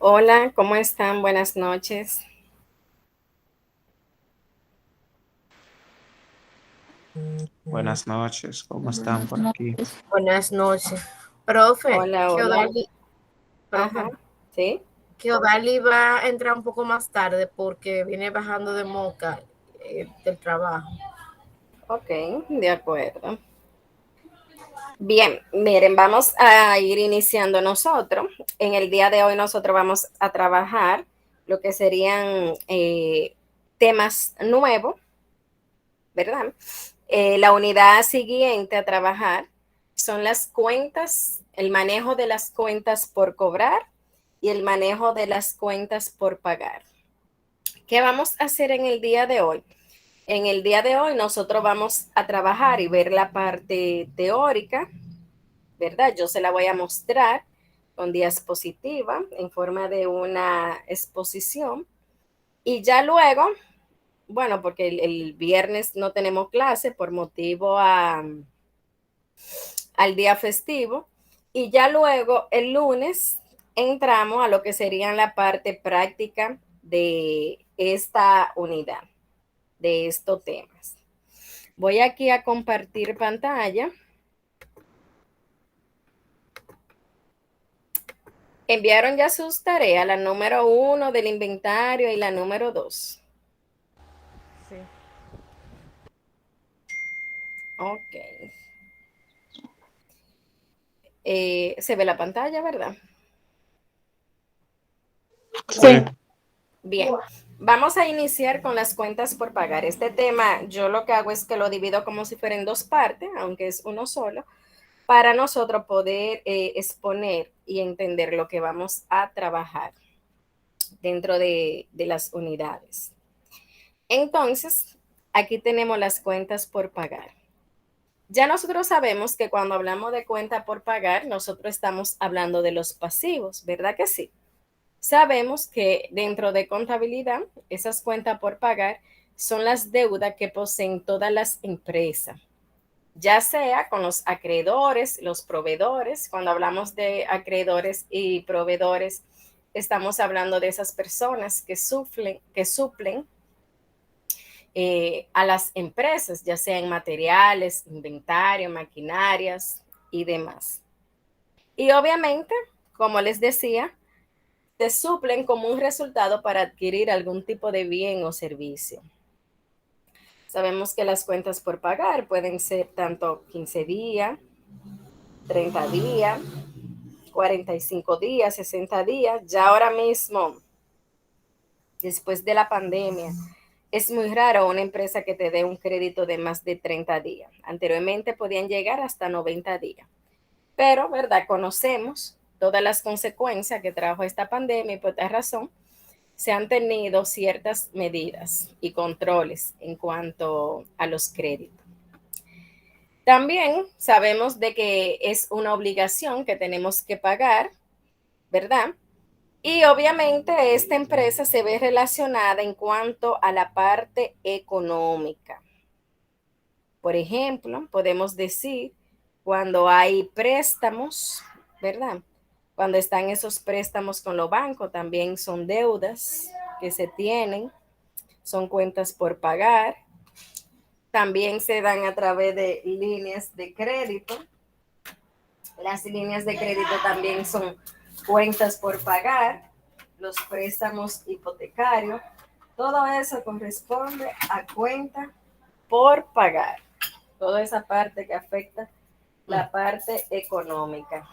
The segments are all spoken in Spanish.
Hola, ¿cómo están? Buenas noches. Buenas noches, ¿cómo están por aquí? Buenas noches. Profe, Hola, que hola. Odali, Ajá, profe, sí, que Odali va a entrar un poco más tarde porque viene bajando de Moca del trabajo. ok, de acuerdo. Bien, miren, vamos a ir iniciando nosotros. En el día de hoy nosotros vamos a trabajar lo que serían temas nuevos, ¿verdad? La unidad siguiente a trabajar son las cuentas, el manejo de las cuentas por cobrar y el manejo de las cuentas por pagar. ¿Qué vamos a hacer en el día de hoy? En el día de hoy nosotros vamos a trabajar y ver la parte teórica, ¿verdad? Yo se la voy a mostrar con diapositiva en forma de una exposición y ya luego, bueno, porque el viernes no tenemos clase por motivo al día festivo y ya luego el lunes entramos a lo que sería la parte práctica de esta unidad, de estos temas. Voy aquí a compartir pantalla. Enviaron ya sus tareas, la número 1 del inventario y la número 2. Sí. Ok. Se ve la pantalla, ¿verdad? Sí, Bien. Vamos a iniciar con las cuentas por pagar. Este tema yo lo que hago es que lo divido como si fuera en dos partes, aunque es uno solo, para nosotros poder exponer y entender lo que vamos a trabajar dentro de las unidades. Entonces, aquí tenemos las cuentas por pagar. Ya nosotros sabemos que cuando hablamos de cuenta por pagar, nosotros estamos hablando de los pasivos, ¿verdad que sí? Sabemos que dentro de contabilidad, esas cuentas por pagar son las deudas que poseen todas las empresas, ya sea con los acreedores, los proveedores. Cuando hablamos de acreedores y proveedores, estamos hablando de esas personas que suplen a las empresas, ya sea en materiales, inventario, maquinarias y demás. Y obviamente, como les decía, se suplen como un resultado para adquirir algún tipo de bien o servicio. Sabemos que las cuentas por pagar pueden ser tanto 15 días, 30 días, 45 días, 60 días. Ya ahora mismo, después de la pandemia, es muy raro una empresa que te dé un crédito de más de 30 días. Anteriormente podían llegar hasta 90 días. Pero, ¿verdad? Conocemos todas las consecuencias que trajo esta pandemia y por esta razón se han tenido ciertas medidas y controles en cuanto a los créditos. También sabemos de que es una obligación que tenemos que pagar, ¿verdad? Y obviamente esta empresa se ve relacionada en cuanto a la parte económica. Por ejemplo, podemos decir cuando hay préstamos, ¿verdad? Cuando están esos préstamos con los bancos, también son deudas que se tienen, son cuentas por pagar. También se dan a través de líneas de crédito. Las líneas de crédito también son cuentas por pagar, los préstamos hipotecarios. Todo eso corresponde a cuenta por pagar. Toda esa parte que afecta la parte económica.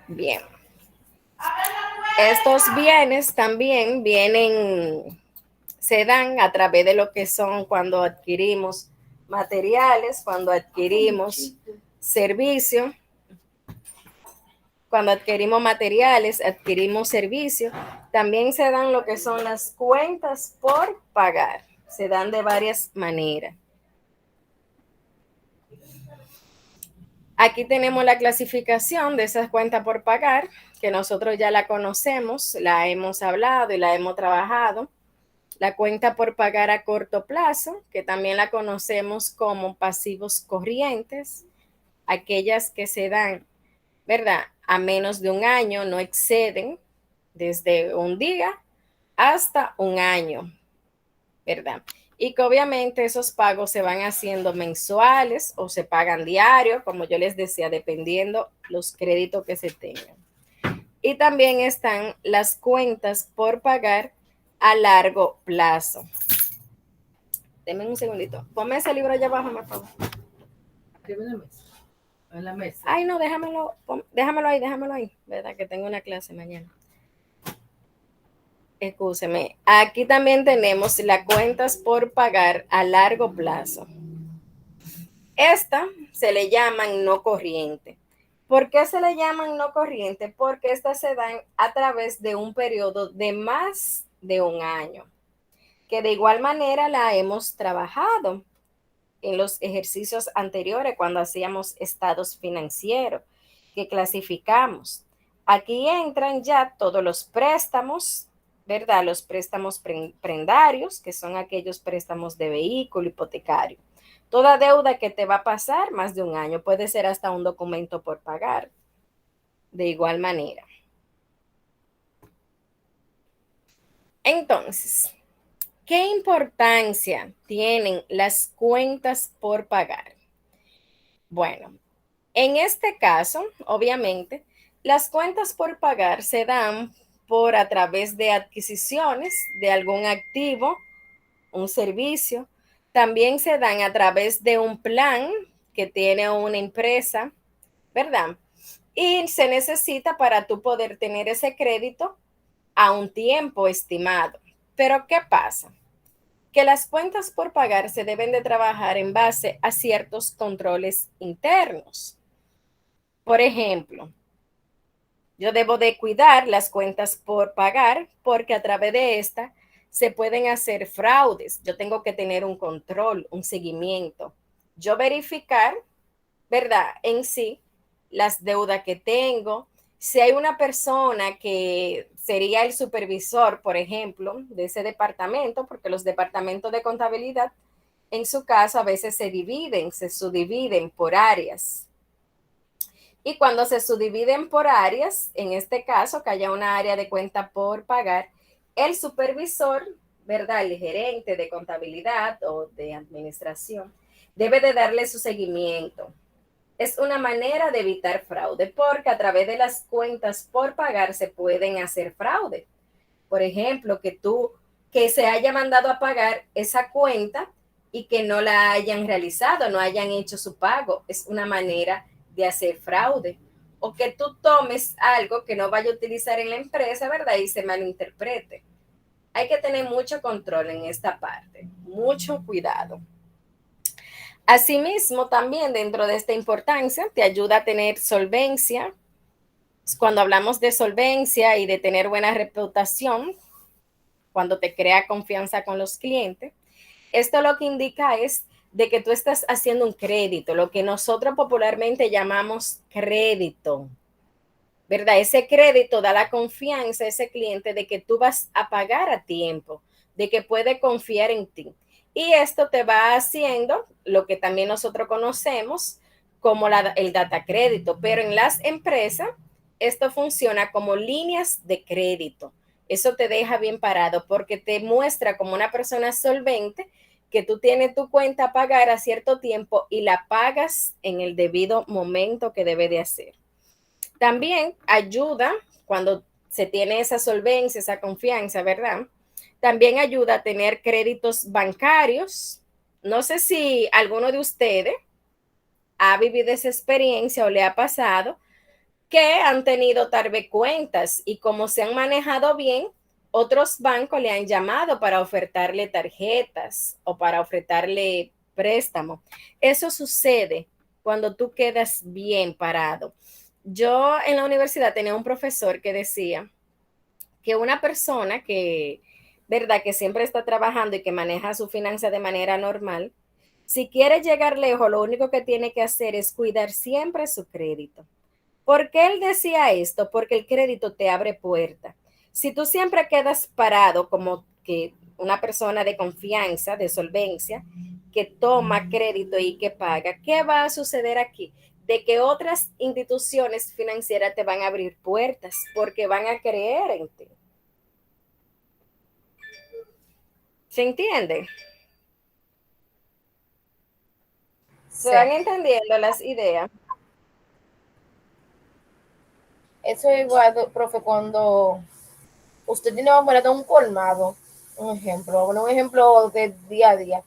Bien. Estos bienes también se dan a través de lo que son cuando adquirimos materiales, cuando adquirimos servicios, cuando adquirimos materiales, adquirimos servicios, también se dan lo que son las cuentas por pagar. Se dan de varias maneras. Aquí tenemos la clasificación de esas cuentas por pagar, que nosotros ya la conocemos, la hemos hablado y la hemos trabajado. La cuenta por pagar a corto plazo, que también la conocemos como pasivos corrientes. aquellas que se dan, ¿verdad? A menos de un año, no exceden desde un día hasta un año, ¿verdad? Y que obviamente esos pagos se van haciendo mensuales o se pagan diarios, como yo les decía, dependiendo los créditos que se tengan. Y también están las cuentas por pagar a largo plazo. Denme un segundito. Ponme ese libro allá abajo, por favor. En la mesa. Ay, no, déjamelo ahí, ¿verdad? Que tengo una clase mañana. Escúcheme. Aquí también tenemos las cuentas por pagar a largo plazo. Esta se le llaman no corriente. ¿Por qué se le llaman no corriente? Porque estas se dan a través de un periodo de más de un año, que de igual manera la hemos trabajado en los ejercicios anteriores cuando hacíamos estados financieros que clasificamos. Aquí entran ya todos los préstamos, ¿verdad? Los préstamos prendarios, que son aquellos préstamos de vehículo hipotecario. Toda deuda que te va a pasar más de un año, puede ser hasta un documento por pagar. De igual manera. Entonces, ¿qué importancia tienen las cuentas por pagar? Bueno, en este caso, obviamente, las cuentas por pagar se dan por a través de adquisiciones de algún activo, un servicio. También se dan a través de un plan que tiene una empresa, ¿verdad? Y se necesita para tú poder tener ese crédito a un tiempo estimado. Pero ¿qué pasa? Que las cuentas por pagar se deben de trabajar en base a ciertos controles internos. Por ejemplo, yo debo de cuidar las cuentas por pagar porque a través de esta se pueden hacer fraudes. Yo tengo que tener un control, un seguimiento. Yo verificar, ¿verdad? En sí, las deudas que tengo. Si hay una persona que sería el supervisor, por ejemplo, de ese departamento, porque los departamentos de contabilidad en su caso a veces se subdividen por áreas. Y cuando se subdividen por áreas, en este caso, que haya una área de cuenta por pagar, el supervisor, ¿verdad? El gerente de contabilidad o de administración, debe de darle su seguimiento. Es una manera de evitar fraude, porque a través de las cuentas por pagar se pueden hacer fraude. Por ejemplo, que se haya mandado a pagar esa cuenta y que no la hayan realizado, no hayan hecho su pago. Es una manera de hacer fraude. O que tú tomes algo que no vaya a utilizar en la empresa, ¿verdad? Y se malinterprete. Hay que tener mucho control en esta parte, mucho cuidado. Asimismo, también dentro de esta importancia, te ayuda a tener solvencia. Cuando hablamos de solvencia y de tener buena reputación, cuando te crea confianza con los clientes, esto lo que indica es de que tú estás haciendo un crédito, lo que nosotros popularmente llamamos crédito, ¿verdad? Ese crédito da la confianza a ese cliente de que tú vas a pagar a tiempo, de que puede confiar en ti. Y esto te va haciendo lo que también nosotros conocemos como el data crédito, pero en las empresas esto funciona como líneas de crédito. Eso te deja bien parado porque te muestra como una persona solvente que tú tienes tu cuenta a pagar a cierto tiempo y la pagas en el debido momento que debe de hacer. También ayuda cuando se tiene esa solvencia, esa confianza, ¿verdad? También ayuda a tener créditos bancarios. No sé si alguno de ustedes ha vivido esa experiencia o le ha pasado que han tenido tal vez cuentas y como se han manejado bien, otros bancos le han llamado para ofertarle tarjetas o para ofertarle préstamo. Eso sucede cuando tú quedas bien parado. Yo en la universidad tenía un profesor que decía que una persona que, ¿verdad? Que siempre está trabajando y que maneja su finanza de manera normal, si quiere llegar lejos, lo único que tiene que hacer es cuidar siempre su crédito. ¿Por qué él decía esto? Porque el crédito te abre puertas. Si tú siempre quedas parado como que una persona de confianza, de solvencia, que toma crédito y que paga, ¿qué va a suceder aquí? de que otras instituciones financieras te van a abrir puertas porque van a creer en ti. ¿Se entiende? ¿Se Sí. van entendiendo las ideas? Eso es igual, profe, cuando usted tiene, vamos a poner un colmado, un ejemplo de día a día.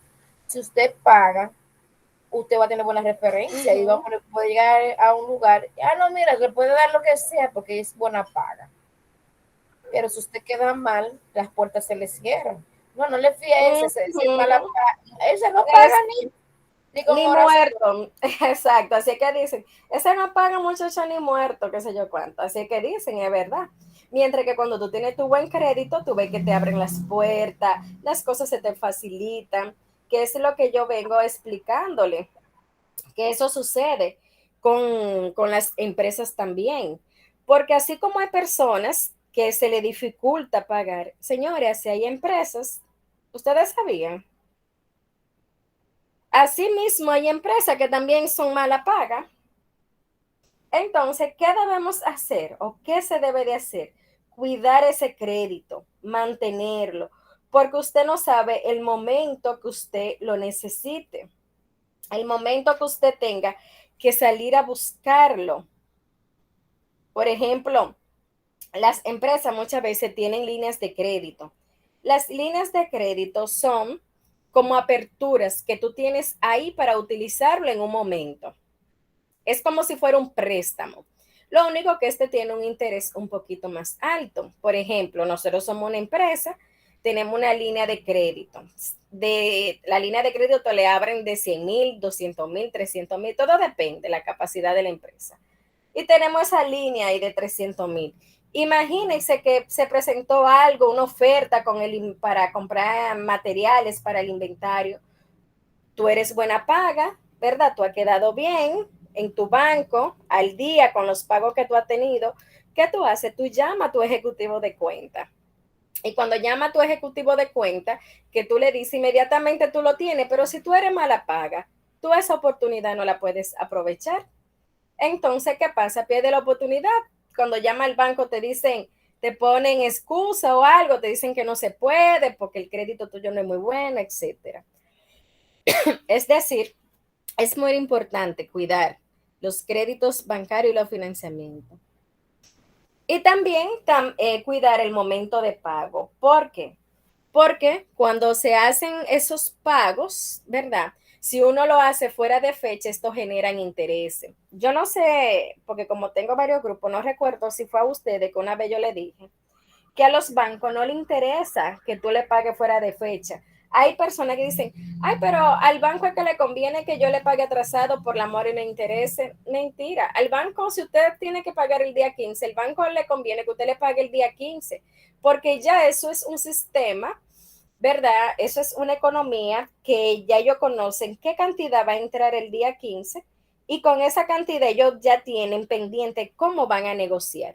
Si usted paga, usted va a tener buena referencia y puede llegar a un lugar, no, mira, le puede dar lo que sea porque es buena paga. Pero si usted queda mal, las puertas se le cierran. No le fíe a ese mala paga. Ese no paga ni con ni oración. muerto, exacto, así que dicen, ese no paga muchacho ni muerto, qué sé yo cuánto, así que dicen, es verdad. Mientras que cuando tú tienes tu buen crédito, tú ves que te abren las puertas, las cosas se te facilitan, que es lo que yo vengo explicándole, que eso sucede con las empresas también, porque así como hay personas que se le dificulta pagar, señores, si hay empresas, ustedes sabían. Asimismo, hay empresas que también son mala paga. Entonces, ¿qué debemos hacer o qué se debe de hacer? Cuidar ese crédito, mantenerlo, porque usted no sabe el momento que usted lo necesite, el momento que usted tenga que salir a buscarlo. Por ejemplo, las empresas muchas veces tienen líneas de crédito. Las líneas de crédito son como aperturas que tú tienes ahí para utilizarlo en un momento. Es como si fuera un préstamo. Lo único que este tiene un interés un poquito más alto. Por ejemplo, nosotros somos una empresa, tenemos una línea de crédito. La línea de crédito le abren de 100,000, 200,000, 300,000, todo depende de la capacidad de la empresa. Y tenemos esa línea ahí de 300,000. Imagínense que se presentó algo, una oferta para comprar materiales para el inventario. Tú eres buena paga, ¿verdad? Tú has quedado bien en tu banco, al día con los pagos que tú has tenido. ¿Qué tú haces? Tú llamas a tu ejecutivo de cuenta. Y cuando llama a tu ejecutivo de cuenta, que tú le dices inmediatamente tú lo tienes, pero si tú eres mala paga, tú esa oportunidad no la puedes aprovechar. Entonces, ¿qué pasa? Pierde la oportunidad. Cuando llama al banco te dicen, te ponen excusa o algo, te dicen que no se puede porque el crédito tuyo no es muy bueno, etcétera. Es decir, es muy importante cuidar los créditos bancarios y los financiamientos. Y también cuidar el momento de pago. ¿Por qué? Porque cuando se hacen esos pagos, ¿verdad? Si uno lo hace fuera de fecha, esto genera interés. Yo no sé, porque como tengo varios grupos, no recuerdo si fue a ustedes que una vez yo le dije que a los bancos no le interesa que tú le pagues fuera de fecha. Hay personas que dicen, ay, pero al banco es que le conviene que yo le pague atrasado por la amor y no interese. Mentira. Al banco, si usted tiene que pagar el día 15, el banco le conviene que usted le pague el día 15, porque ya eso es un sistema, ¿verdad? Eso es una economía que ya ellos conocen qué cantidad va a entrar el día 15 y con esa cantidad ellos ya tienen pendiente cómo van a negociar.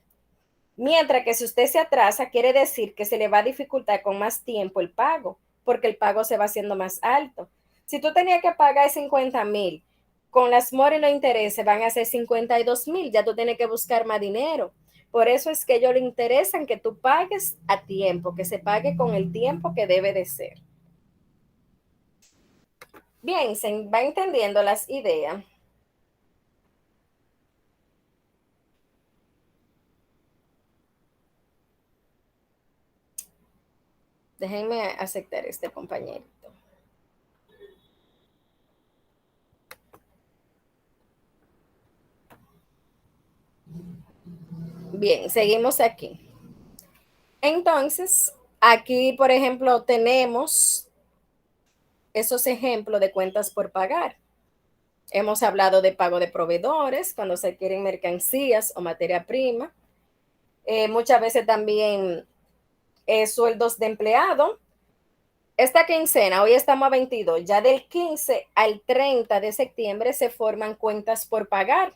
Mientras que si usted se atrasa, quiere decir que se le va a dificultar con más tiempo el pago, porque el pago se va haciendo más alto. Si tú tenías que pagar 50,000, con las moras y los intereses van a ser 52,000, ya tú tienes que buscar más dinero. Por eso es que a ellos les interesan que tú pagues a tiempo, que se pague con el tiempo que debe de ser. Bien, se va entendiendo las ideas. Déjenme aceptar este compañerito. Bien, seguimos aquí. Entonces, aquí, por ejemplo, tenemos esos ejemplos de cuentas por pagar. Hemos hablado de pago de proveedores, cuando se adquieren mercancías o materia prima. Muchas veces también sueldos de empleado. Esta quincena, hoy estamos a 22, ya del 15 al 30 de septiembre se forman cuentas por pagar.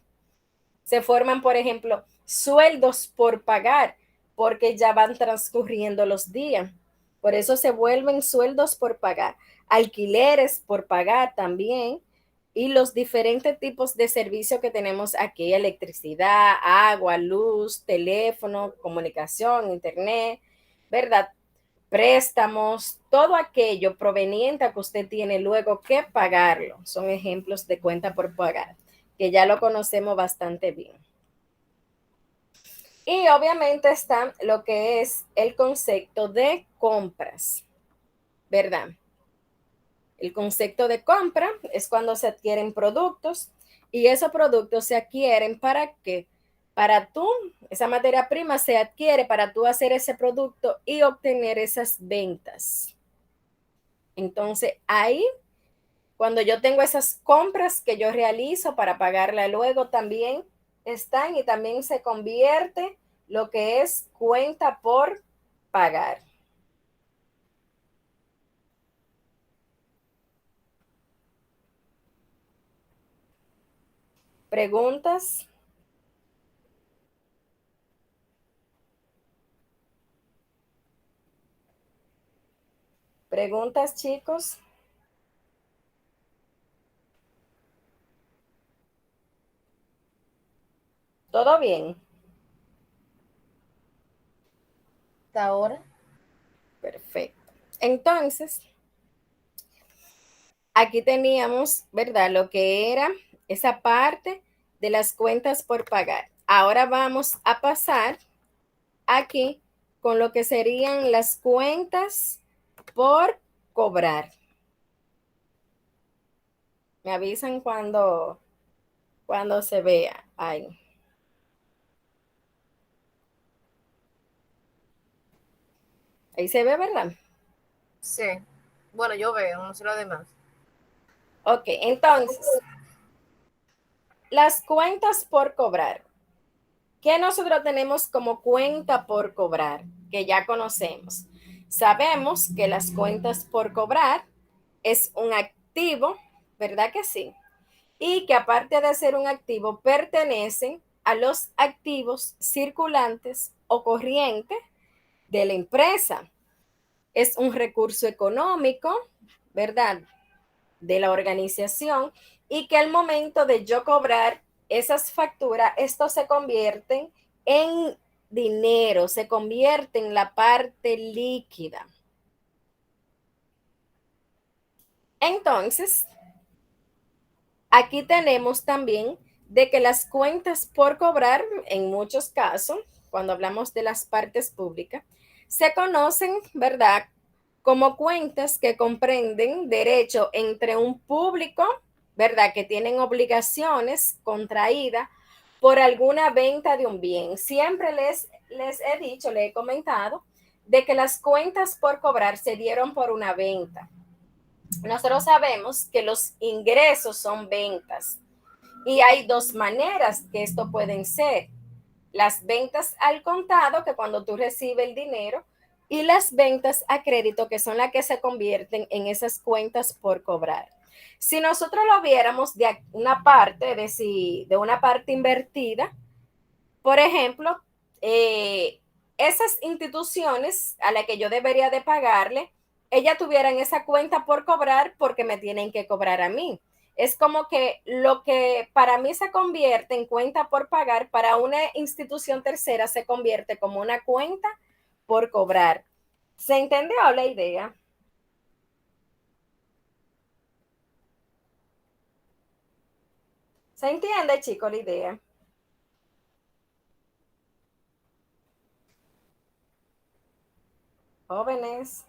Se forman, por ejemplo, sueldos por pagar, porque ya van transcurriendo los días. Por eso se vuelven sueldos por pagar, alquileres por pagar también, y los diferentes tipos de servicios que tenemos aquí, electricidad, agua, luz, teléfono, comunicación, internet, ¿verdad? Préstamos, todo aquello proveniente a que usted tiene luego que pagarlo. Son ejemplos de cuenta por pagar, que ya lo conocemos bastante bien. Y obviamente está lo que es el concepto de compras, ¿verdad? El concepto de compra es cuando se adquieren productos y esos productos se adquieren para qué? Para tú, esa materia prima se adquiere para tú hacer ese producto y obtener esas ventas. Entonces, ahí, cuando yo tengo esas compras que yo realizo para pagarla luego, también están y también se convierte lo que es cuenta por pagar. ¿Preguntas? ¿Preguntas, chicos? ¿Todo bien? Hasta ahora. Perfecto. Entonces, aquí teníamos, ¿verdad? Lo que era esa parte de las cuentas por pagar. Ahora vamos a pasar aquí con lo que serían las cuentas por cobrar. Me avisan cuando se vea ahí. Ahí se ve, ¿verdad? Sí. Bueno, yo veo, no sé lo demás. Ok, entonces, las cuentas por cobrar. ¿Qué nosotros tenemos como cuenta por cobrar? Que ya conocemos. Sabemos que las cuentas por cobrar es un activo, ¿verdad que sí? Y que aparte de ser un activo, pertenecen a los activos circulantes o corrientes de la empresa. Es un recurso económico, ¿verdad? De la organización y que al momento de yo cobrar esas facturas, esto se convierte en dinero, se convierte en la parte líquida. Entonces, aquí tenemos también de que las cuentas por cobrar, en muchos casos, cuando hablamos de las partes públicas, se conocen, ¿verdad? Como cuentas que comprenden derecho entre un público, ¿verdad? Que tienen obligaciones contraídas por alguna venta de un bien. Siempre les he dicho, les he comentado, de que las cuentas por cobrar se dieron por una venta. Nosotros sabemos que los ingresos son ventas y hay dos maneras que esto pueden ser. Las ventas al contado, que cuando tú recibes el dinero, y las ventas a crédito, que son las que se convierten en esas cuentas por cobrar. Si nosotros lo viéramos de una parte, de una parte invertida, por ejemplo, esas instituciones a las que yo debería de pagarle, ellas tuvieran esa cuenta por cobrar porque me tienen que cobrar a mí. Es como que lo que para mí se convierte en cuenta por pagar, para una institución tercera se convierte como una cuenta por cobrar. ¿Se entendió la idea? ¿Se entiende, chico, la idea? Jóvenes.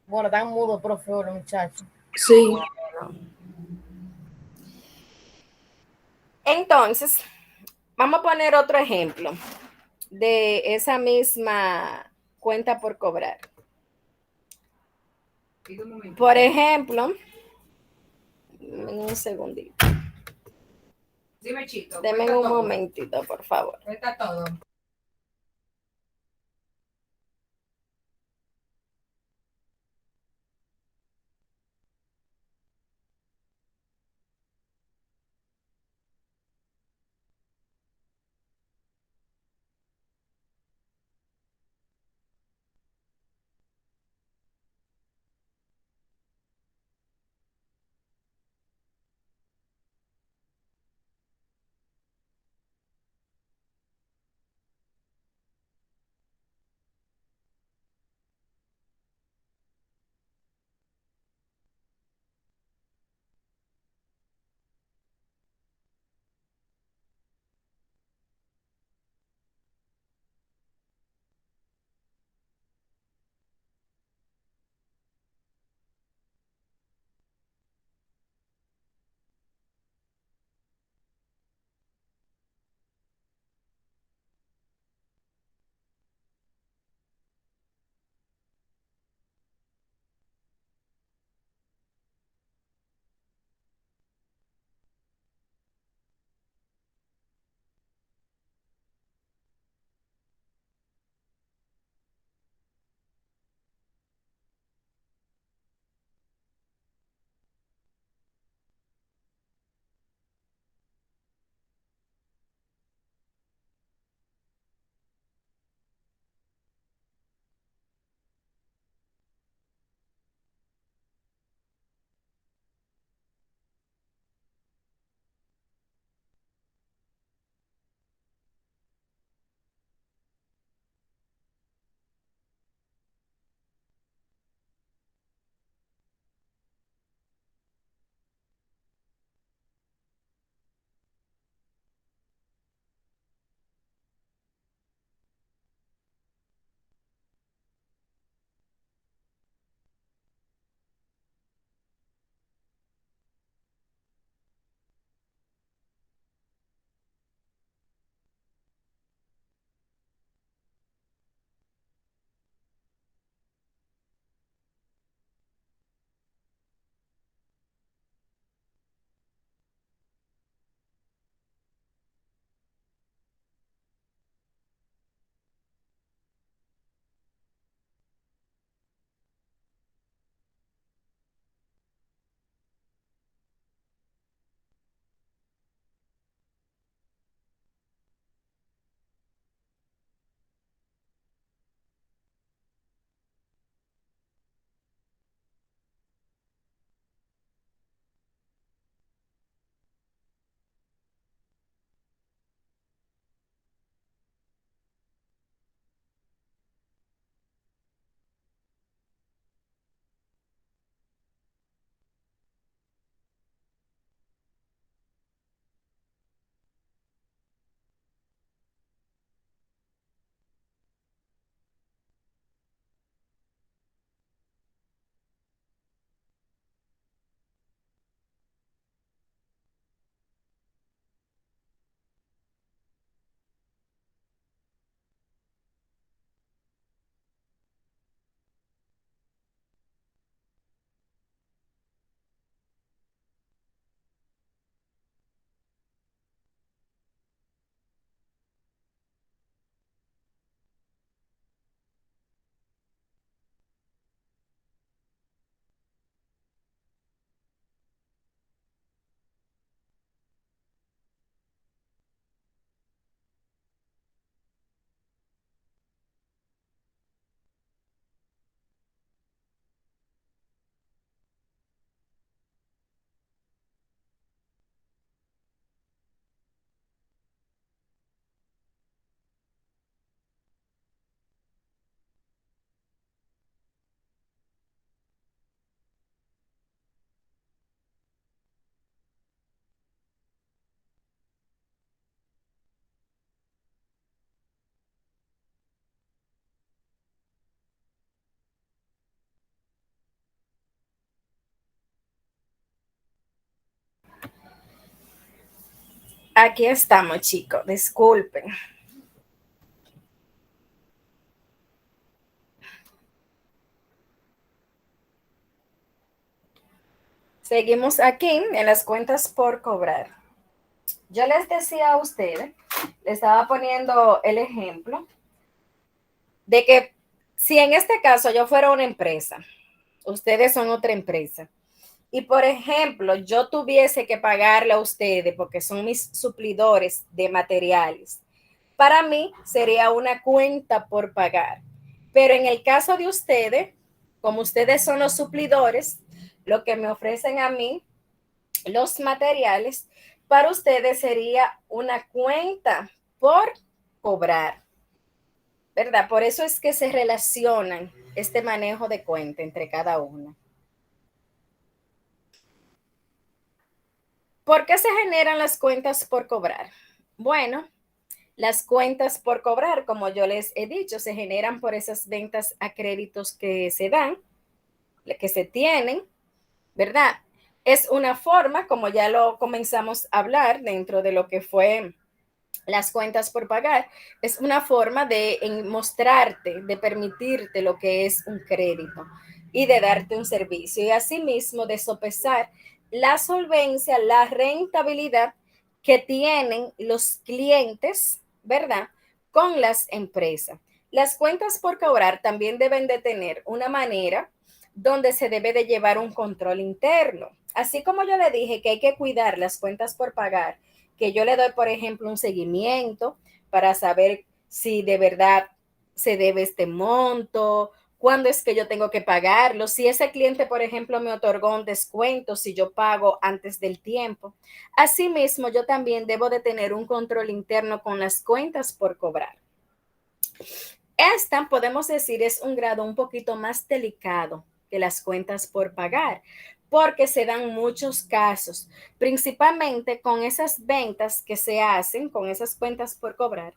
Bueno, tan mudo, profe, los muchachos. Sí, Entonces, vamos a poner otro ejemplo de esa misma cuenta por cobrar. Por ejemplo, un segundito. dime chico, Denme cuenta un todo. momentito, por favor. Cuenta todo. Aquí estamos, chicos. Disculpen. Seguimos aquí en las cuentas por cobrar. Yo les decía a ustedes, les estaba poniendo el ejemplo de que si en este caso yo fuera una empresa, ustedes son otra empresa, y por ejemplo yo tuviese que pagarle a ustedes porque son mis suplidores de materiales, para mí sería una cuenta por pagar. Pero en el caso de ustedes, como ustedes son los suplidores, lo que me ofrecen a mí, los materiales, para ustedes sería una cuenta por cobrar, ¿verdad? Por eso es que se relacionan este manejo de cuenta entre cada una. ¿Por qué se generan las cuentas por cobrar? Bueno, las cuentas por cobrar, como yo les he dicho, se generan por esas ventas a créditos que se dan, que se tienen, ¿verdad? Es una forma, como ya lo comenzamos a hablar dentro de lo que fue las cuentas por pagar, es una forma de mostrarte, de permitirte lo que es un crédito y de darte un servicio y asimismo de sopesar la solvencia, la rentabilidad que tienen los clientes, ¿verdad? Con las empresas. Las cuentas por cobrar también deben de tener una manera donde se debe de llevar un control interno. Así como yo le dije que hay que cuidar las cuentas por pagar, que yo le doy, por ejemplo, un seguimiento para saber si de verdad se debe este monto, cuándo es que yo tengo que pagarlo, si ese cliente, por ejemplo, me otorgó un descuento, si yo pago antes del tiempo. Asimismo, yo también debo de tener un control interno con las cuentas por cobrar. Esta, podemos decir, es un grado un poquito más delicado que las cuentas por pagar, porque se dan muchos casos, principalmente con esas ventas que se hacen, con esas cuentas por cobrar,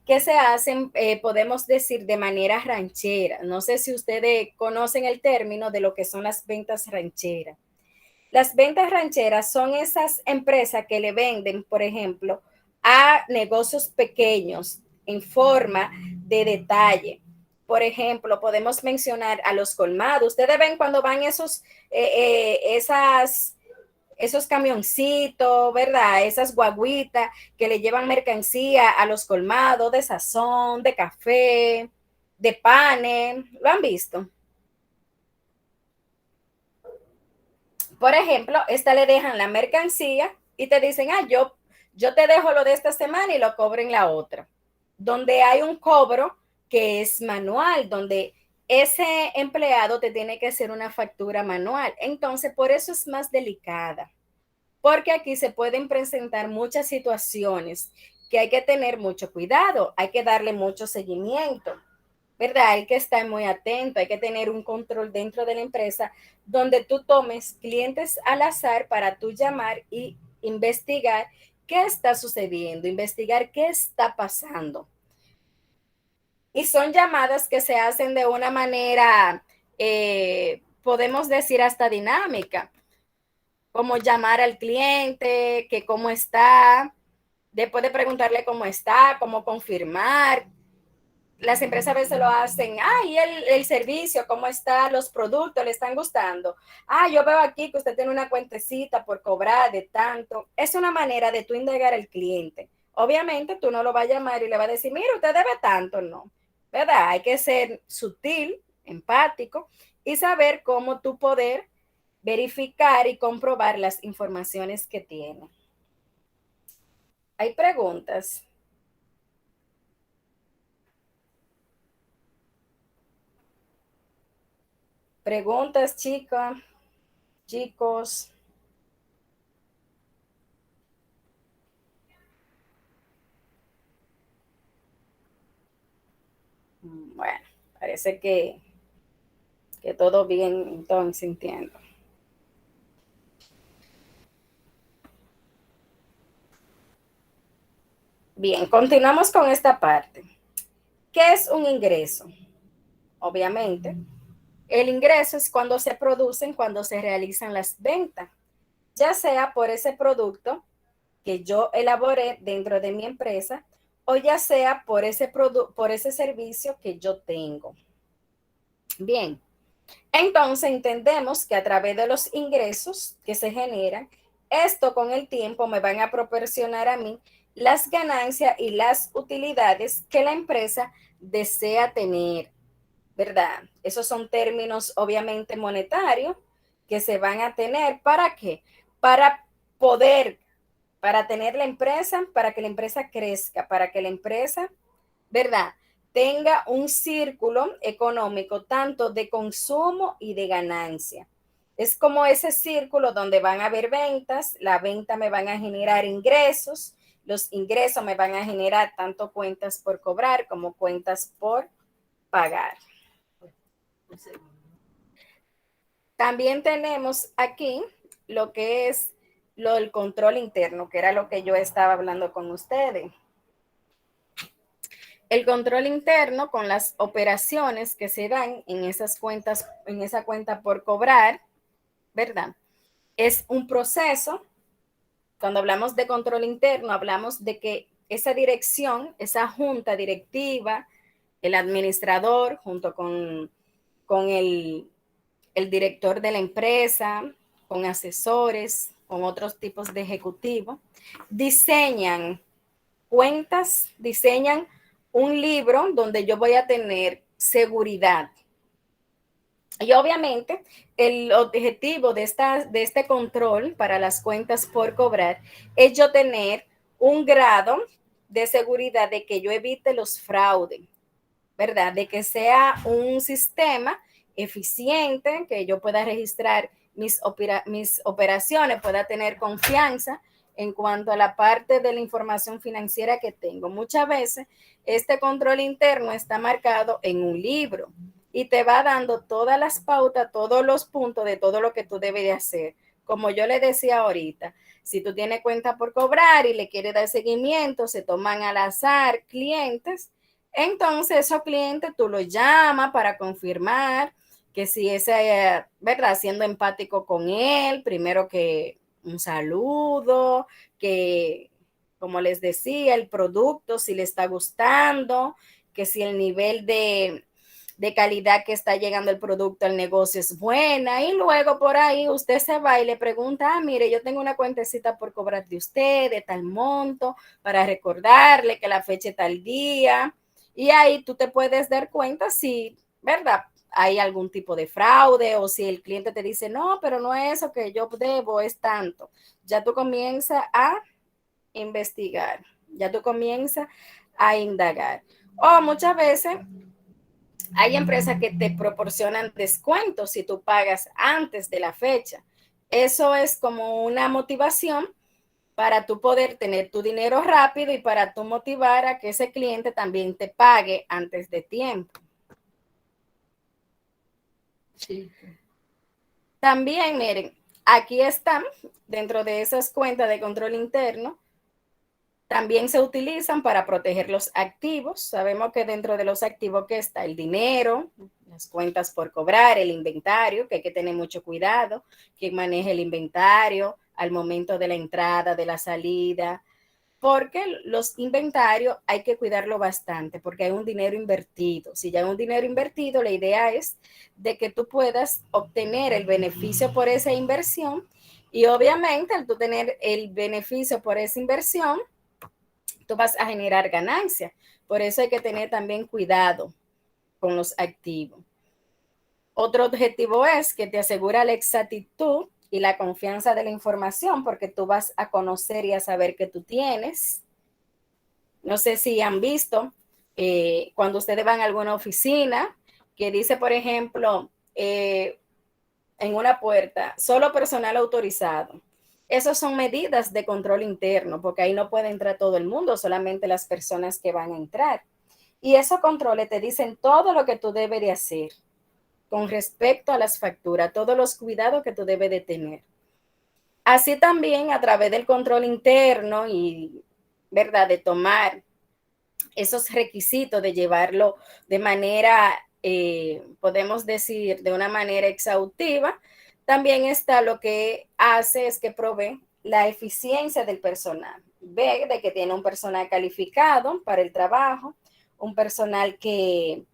que se hacen, podemos decir, de manera ranchera. No sé si ustedes conocen el término de lo que son las ventas rancheras. Las ventas rancheras son esas empresas que le venden, por ejemplo, a negocios pequeños en forma de detalle. Por ejemplo, podemos mencionar a los colmados. Ustedes ven cuando van esos camioncitos, ¿verdad? Esas guaguitas que le llevan mercancía a los colmados de sazón, de café, de panes. ¿Lo han visto? Por ejemplo, esta le dejan la mercancía y te dicen, yo te dejo lo de esta semana y lo cobro en la otra. Donde hay un cobro que es manual, donde ese empleado te tiene que hacer una factura manual. Entonces, por eso es más delicada, porque aquí se pueden presentar muchas situaciones que hay que tener mucho cuidado, hay que darle mucho seguimiento, ¿verdad? Hay que estar muy atento, hay que tener un control dentro de la empresa donde tú tomes clientes al azar para tú llamar y investigar qué está sucediendo, investigar qué está pasando. Y son llamadas que se hacen de una manera, podemos decir, hasta dinámica, como llamar al cliente, que cómo está, después de preguntarle cómo está, cómo confirmar. Las empresas a veces lo hacen, y el servicio, cómo está, los productos, le están gustando. Yo veo aquí que usted tiene una cuentecita por cobrar de tanto. Es una manera de tú indagar al cliente. Obviamente tú no lo vas a llamar y le vas a decir, mira, usted debe tanto, no. ¿Verdad? Hay que ser sutil, empático y saber cómo tú poder verificar y comprobar las informaciones que tiene. Hay preguntas. Preguntas, chicas, chicos. Bueno, parece que todo bien, entonces entiendo. Bien, continuamos con esta parte. ¿Qué es un ingreso? Obviamente, el ingreso es cuando se producen, cuando se realizan las ventas, ya sea por ese producto que yo elaboré dentro de mi empresa, o ya sea por ese servicio que yo tengo. Bien, entonces entendemos que a través de los ingresos que se generan, esto con el tiempo me van a proporcionar a mí las ganancias y las utilidades que la empresa desea tener, ¿verdad? Esos son términos obviamente monetarios que se van a tener. ¿Para qué? Para poder, para tener la empresa, para que la empresa crezca, para que la empresa, ¿verdad?, tenga un círculo económico tanto de consumo y de ganancia. Es como ese círculo donde van a haber ventas, la venta me van a generar ingresos, los ingresos me van a generar tanto cuentas por cobrar como cuentas por pagar. También tenemos aquí lo que es el control interno, que era lo que yo estaba hablando con ustedes. El control interno con las operaciones que se dan en esas cuentas, en esa cuenta por cobrar, ¿verdad? Es un proceso. Cuando hablamos de control interno, hablamos de que esa dirección, esa junta directiva, el administrador junto con el director de la empresa, con asesores, con otros tipos de ejecutivos, diseñan cuentas, diseñan un libro donde yo voy a tener seguridad. Y obviamente el objetivo de este control para las cuentas por cobrar es yo tener un grado de seguridad de que yo evite los fraudes, ¿verdad? De que sea un sistema eficiente, que yo pueda registrar mis operaciones, pueda tener confianza en cuanto a la parte de la información financiera que tengo. Muchas veces este control interno está marcado en un libro y te va dando todas las pautas, todos los puntos de todo lo que tú debes de hacer. Como yo le decía ahorita, si tú tienes cuenta por cobrar y le quieres dar seguimiento, se toman al azar clientes, entonces esos clientes tú los llamas para confirmar que si ese, ¿verdad? Siendo empático con él, primero que un saludo, que como les decía, el producto, si le está gustando, que si el nivel de calidad que está llegando el producto al negocio es buena, y luego por ahí usted se va y le pregunta, mire, yo tengo una cuentecita por cobrar de usted, de tal monto, para recordarle que la fecha es tal día, y ahí tú te puedes dar cuenta si, ¿verdad?, hay algún tipo de fraude, o si el cliente te dice, no, pero no es eso que yo debo, es tanto. Ya tú comienzas a investigar, ya tú comienzas a indagar. O muchas veces hay empresas que te proporcionan descuentos si tú pagas antes de la fecha. Eso es como una motivación para tú poder tener tu dinero rápido y para tú motivar a que ese cliente también te pague antes de tiempo. Sí. También, miren, aquí están, dentro de esas cuentas de control interno, también se utilizan para proteger los activos. Sabemos que dentro de los activos que está el dinero, las cuentas por cobrar, el inventario, que hay que tener mucho cuidado, quien maneja el inventario al momento de la entrada, de la salida, porque los inventarios hay que cuidarlo bastante, porque hay un dinero invertido. Si ya hay un dinero invertido, la idea es de que tú puedas obtener el beneficio por esa inversión, y obviamente al tú tener el beneficio por esa inversión, tú vas a generar ganancias. Por eso hay que tener también cuidado con los activos. Otro objetivo es que te asegura la exactitud y la confianza de la información, porque tú vas a conocer y a saber que tú tienes. No sé si han visto cuando ustedes van a alguna oficina que dice, por ejemplo, en una puerta, solo personal autorizado. Esas son medidas de control interno, porque ahí no puede entrar todo el mundo, solamente las personas que van a entrar. Y esos controles te dicen todo lo que tú debes de hacer con respecto a las facturas, todos los cuidados que tú debes de tener. Así también a través del control interno y, ¿verdad?, de tomar esos requisitos, de llevarlo de manera, podemos decir, de una manera exhaustiva. También está lo que hace es que provee la eficiencia del personal. Ve de que tiene un personal calificado para el trabajo, un personal que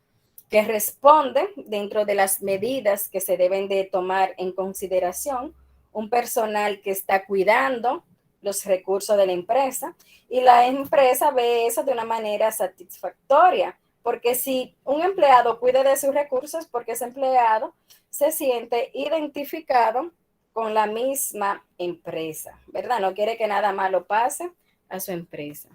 responde dentro de las medidas que se deben de tomar en consideración, un personal que está cuidando los recursos de la empresa y la empresa ve eso de una manera satisfactoria, porque si un empleado cuida de sus recursos, porque ese empleado se siente identificado con la misma empresa, ¿verdad? No quiere que nada malo pase a su empresa.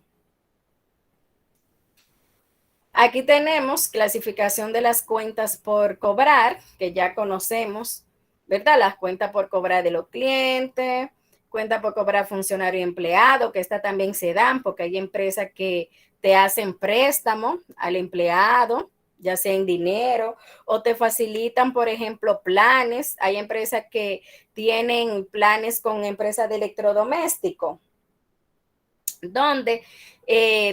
Aquí tenemos clasificación de las cuentas por cobrar, que ya conocemos, ¿verdad? Las cuentas por cobrar de los clientes, cuenta por cobrar funcionario y empleado, que esta también se dan porque hay empresas que te hacen préstamo al empleado, ya sea en dinero, o te facilitan, por ejemplo, planes. Hay empresas que tienen planes con empresas de electrodoméstico, donde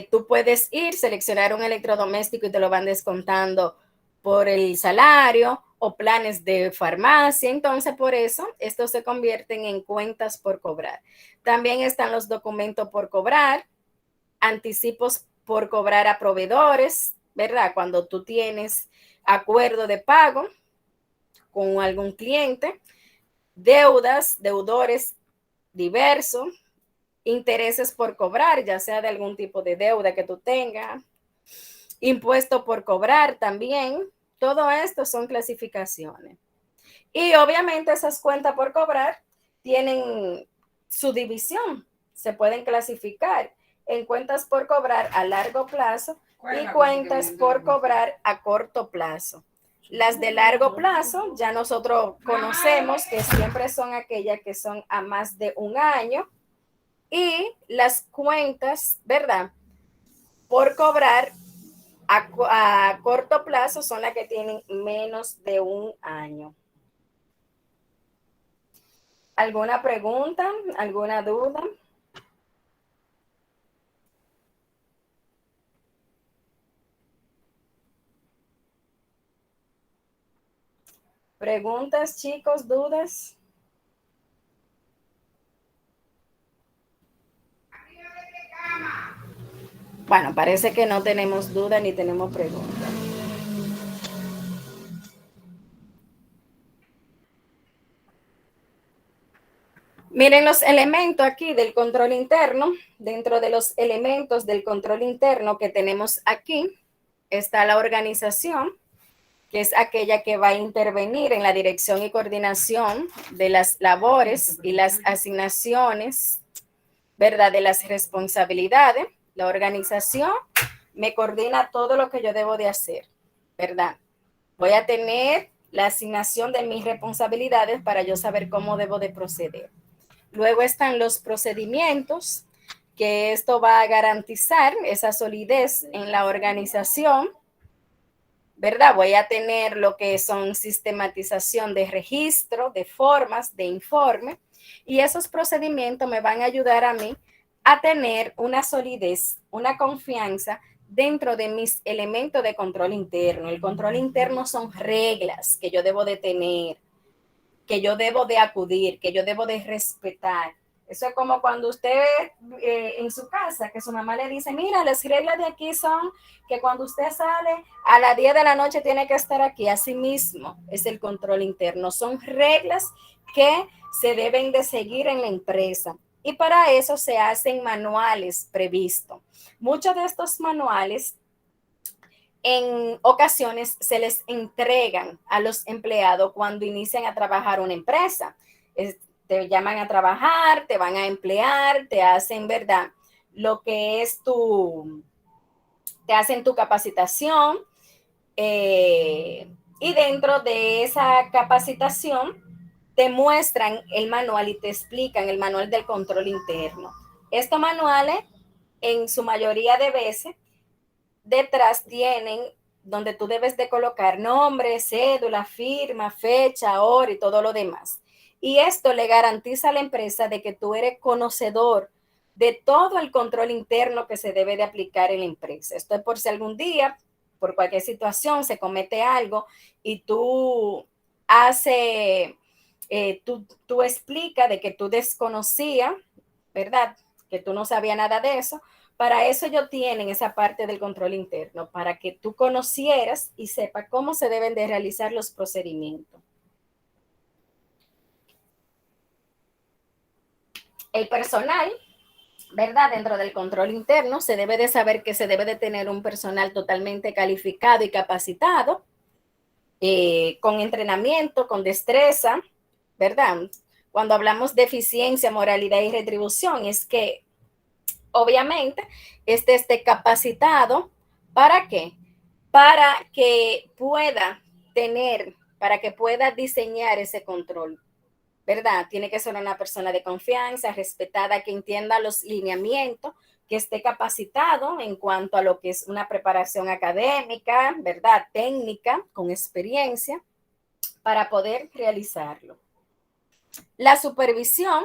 tú puedes ir, seleccionar un electrodoméstico y te lo van descontando por el salario o planes de farmacia. Entonces, por eso, estos se convierten en cuentas por cobrar. También están los documentos por cobrar, anticipos por cobrar a proveedores, ¿verdad? Cuando tú tienes acuerdo de pago con algún cliente, deudas, deudores diversos, intereses por cobrar, ya sea de algún tipo de deuda que tú tengas, impuesto por cobrar también. Todo esto son clasificaciones. Y obviamente esas cuentas por cobrar tienen su división. Se pueden clasificar en cuentas por cobrar a largo plazo y cuentas por cobrar a corto plazo. Las de largo plazo ya nosotros conocemos que siempre son aquellas que son a más de un año, y las cuentas, ¿verdad?, por cobrar a corto plazo son las que tienen menos de un año. ¿Alguna pregunta? ¿Alguna duda? ¿Preguntas, chicos? ¿Dudas? Bueno, parece que no tenemos duda ni tenemos preguntas. Miren los elementos aquí del control interno. Dentro de los elementos del control interno que tenemos aquí está la organización, que es aquella que va a intervenir en la dirección y coordinación de las labores y las asignaciones, ¿verdad?, de las responsabilidades. La organización me coordina todo lo que yo debo de hacer, ¿verdad? Voy a tener la asignación de mis responsabilidades para yo saber cómo debo de proceder. Luego están los procedimientos, que esto va a garantizar esa solidez en la organización, ¿verdad? Voy a tener lo que son sistematización de registro, de formas, de informe, y esos procedimientos me van a ayudar a mí a tener una solidez, una confianza dentro de mis elementos de control interno. El control interno son reglas que yo debo de tener, que yo debo de acudir, que yo debo de respetar. Eso es como cuando usted en su casa, que su mamá le dice, mira, las reglas de aquí son que cuando usted sale a las 10 de la noche tiene que estar aquí. Así mismo es el control interno. Son reglas que se deben de seguir en la empresa. Y para eso se hacen manuales previstos. Muchos de estos manuales en ocasiones se les entregan a los empleados cuando inician a trabajar una empresa. Te llaman a trabajar, te van a emplear, te hacen, ¿verdad?, lo que es te hacen tu capacitación, y dentro de esa capacitación te muestran el manual y te explican el manual del control interno. Estos manuales, en su mayoría de veces, detrás tienen donde tú debes de colocar nombre, cédula, firma, fecha, hora y todo lo demás. Y esto le garantiza a la empresa de que tú eres conocedor de todo el control interno que se debe de aplicar en la empresa. Esto es por si algún día, por cualquier situación, se comete algo y tú haces, tú explicas de que tú desconocías, ¿verdad? Que tú no sabías nada de eso. Para eso ellos tienen esa parte del control interno, para que tú conocieras y sepas cómo se deben de realizar los procedimientos. El personal, ¿verdad? Dentro del control interno se debe de saber que se debe de tener un personal totalmente calificado y capacitado, con entrenamiento, con destreza, ¿verdad? Cuando hablamos de eficiencia, moralidad y retribución, es que obviamente esté capacitado. ¿Para qué? Para que pueda para que pueda diseñar ese control, ¿verdad? Tiene que ser una persona de confianza, respetada, que entienda los lineamientos, que esté capacitado en cuanto a lo que es una preparación académica, ¿verdad? Técnica, con experiencia, para poder realizarlo. La supervisión,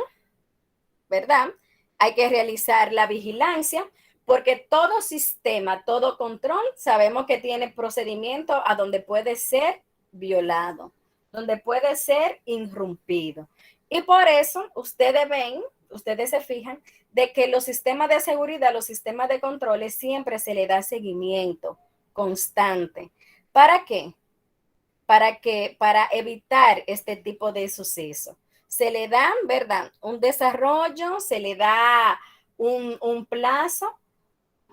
¿verdad? Hay que realizar la vigilancia, porque todo sistema, todo control, sabemos que tiene procedimiento a donde puede ser violado, donde puede ser irrumpido. Y por eso ustedes se fijan de que los sistemas de seguridad, los sistemas de controles, siempre se le da seguimiento constante. ¿Para qué? Para evitar este tipo de sucesos. Se le da, ¿verdad? Un desarrollo, se le da un plazo,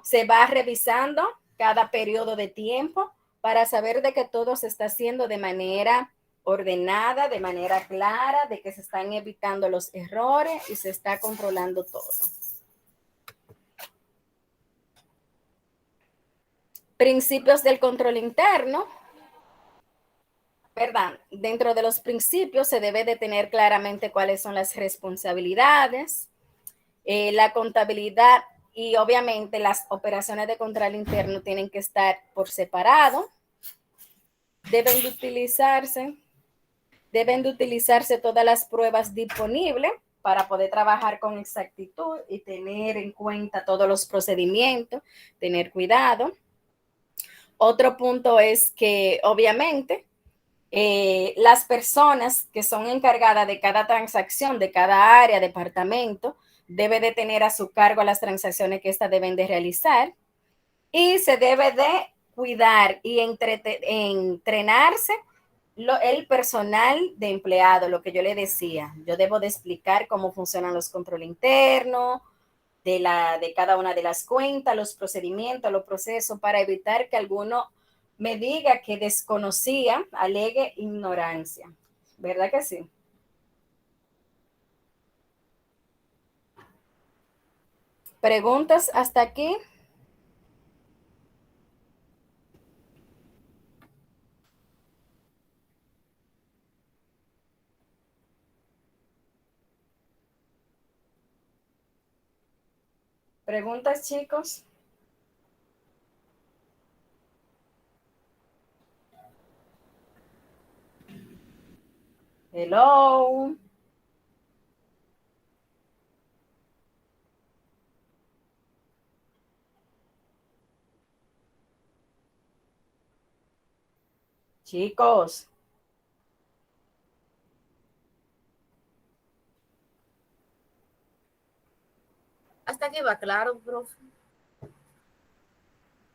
se va revisando cada periodo de tiempo para saber de que todo se está haciendo de manera ordenada, de manera clara, de que se están evitando los errores y se está controlando todo. Principios del control interno, ¿verdad? Dentro de los principios se debe de tener claramente cuáles son las responsabilidades, la contabilidad y obviamente las operaciones de control interno tienen que estar por separado. Deben de utilizarse todas las pruebas disponibles para poder trabajar con exactitud y tener en cuenta todos los procedimientos, tener cuidado. Otro punto es que obviamente las personas que son encargadas de cada transacción, de cada área, departamento, debe de tener a su cargo las transacciones que éstas deben de realizar y se debe de cuidar y entrenarse el personal de empleado, lo que yo le decía. Yo debo de explicar cómo funcionan los controles internos, de cada una de las cuentas, los procedimientos, los procesos, para evitar que alguno me diga que desconocía, alegue ignorancia. ¿Verdad que sí? ¿Preguntas hasta aquí? ¿Preguntas, chicos? Hello. Chicos. Hasta aquí va claro, profe.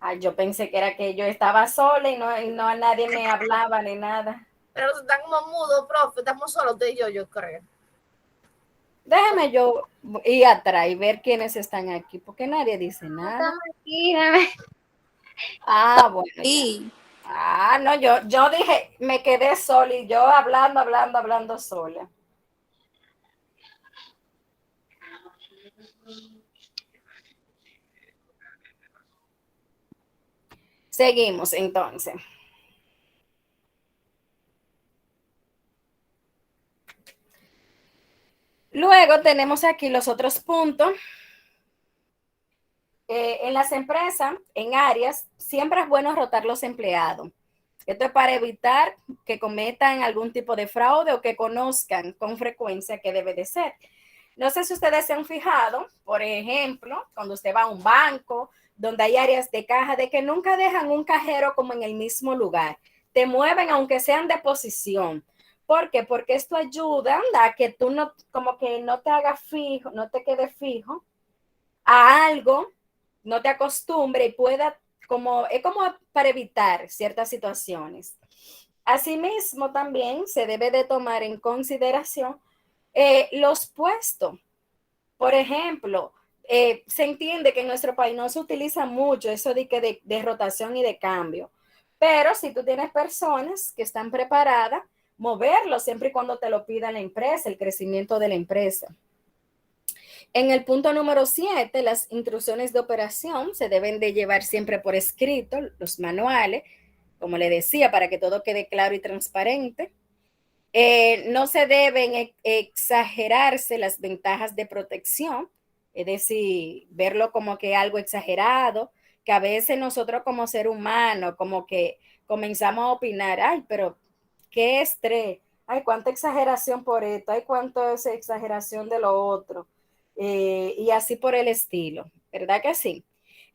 Ay, yo pensé que era que yo estaba sola y no a nadie me hablaba ni nada. Pero está como mudo, profe. Estamos solos usted y yo creo. Déjame yo ir atrás y ver quiénes están aquí, porque nadie dice nada. Ah, bueno. Sí. Ah, no, yo dije, me quedé sola y yo hablando sola. Seguimos entonces. Luego tenemos aquí los otros puntos. En las empresas, en áreas, siempre es bueno rotar los empleados. Esto es para evitar que cometan algún tipo de fraude o que conozcan con frecuencia qué debe de ser. No sé si ustedes se han fijado, por ejemplo, cuando usted va a un banco, donde hay áreas de caja, de que nunca dejan un cajero como en el mismo lugar. Te mueven aunque sean de posición, ¿Por qué? Porque esto ayuda a que tú no, como que no te hagas fijo, no te quedes fijo a algo, no te acostumbre y pueda, como, es como para evitar ciertas situaciones. Asimismo, también se debe de tomar en consideración los puestos. Por ejemplo, se entiende que en nuestro país no se utiliza mucho eso de rotación y de cambio, pero si tú tienes personas que están preparadas, moverlo siempre y cuando te lo pida la empresa, el crecimiento de la empresa. En el punto número 7, las instrucciones de operación se deben de llevar siempre por escrito, los manuales, como le decía, para que todo quede claro y transparente. No se deben exagerarse las ventajas de protección, es decir, verlo como que algo exagerado, que a veces nosotros como ser humano, como que comenzamos a opinar, ay, pero qué estrés, ay, cuánta exageración por esto, ay, cuánto es exageración de lo otro, y así por el estilo, ¿verdad que sí?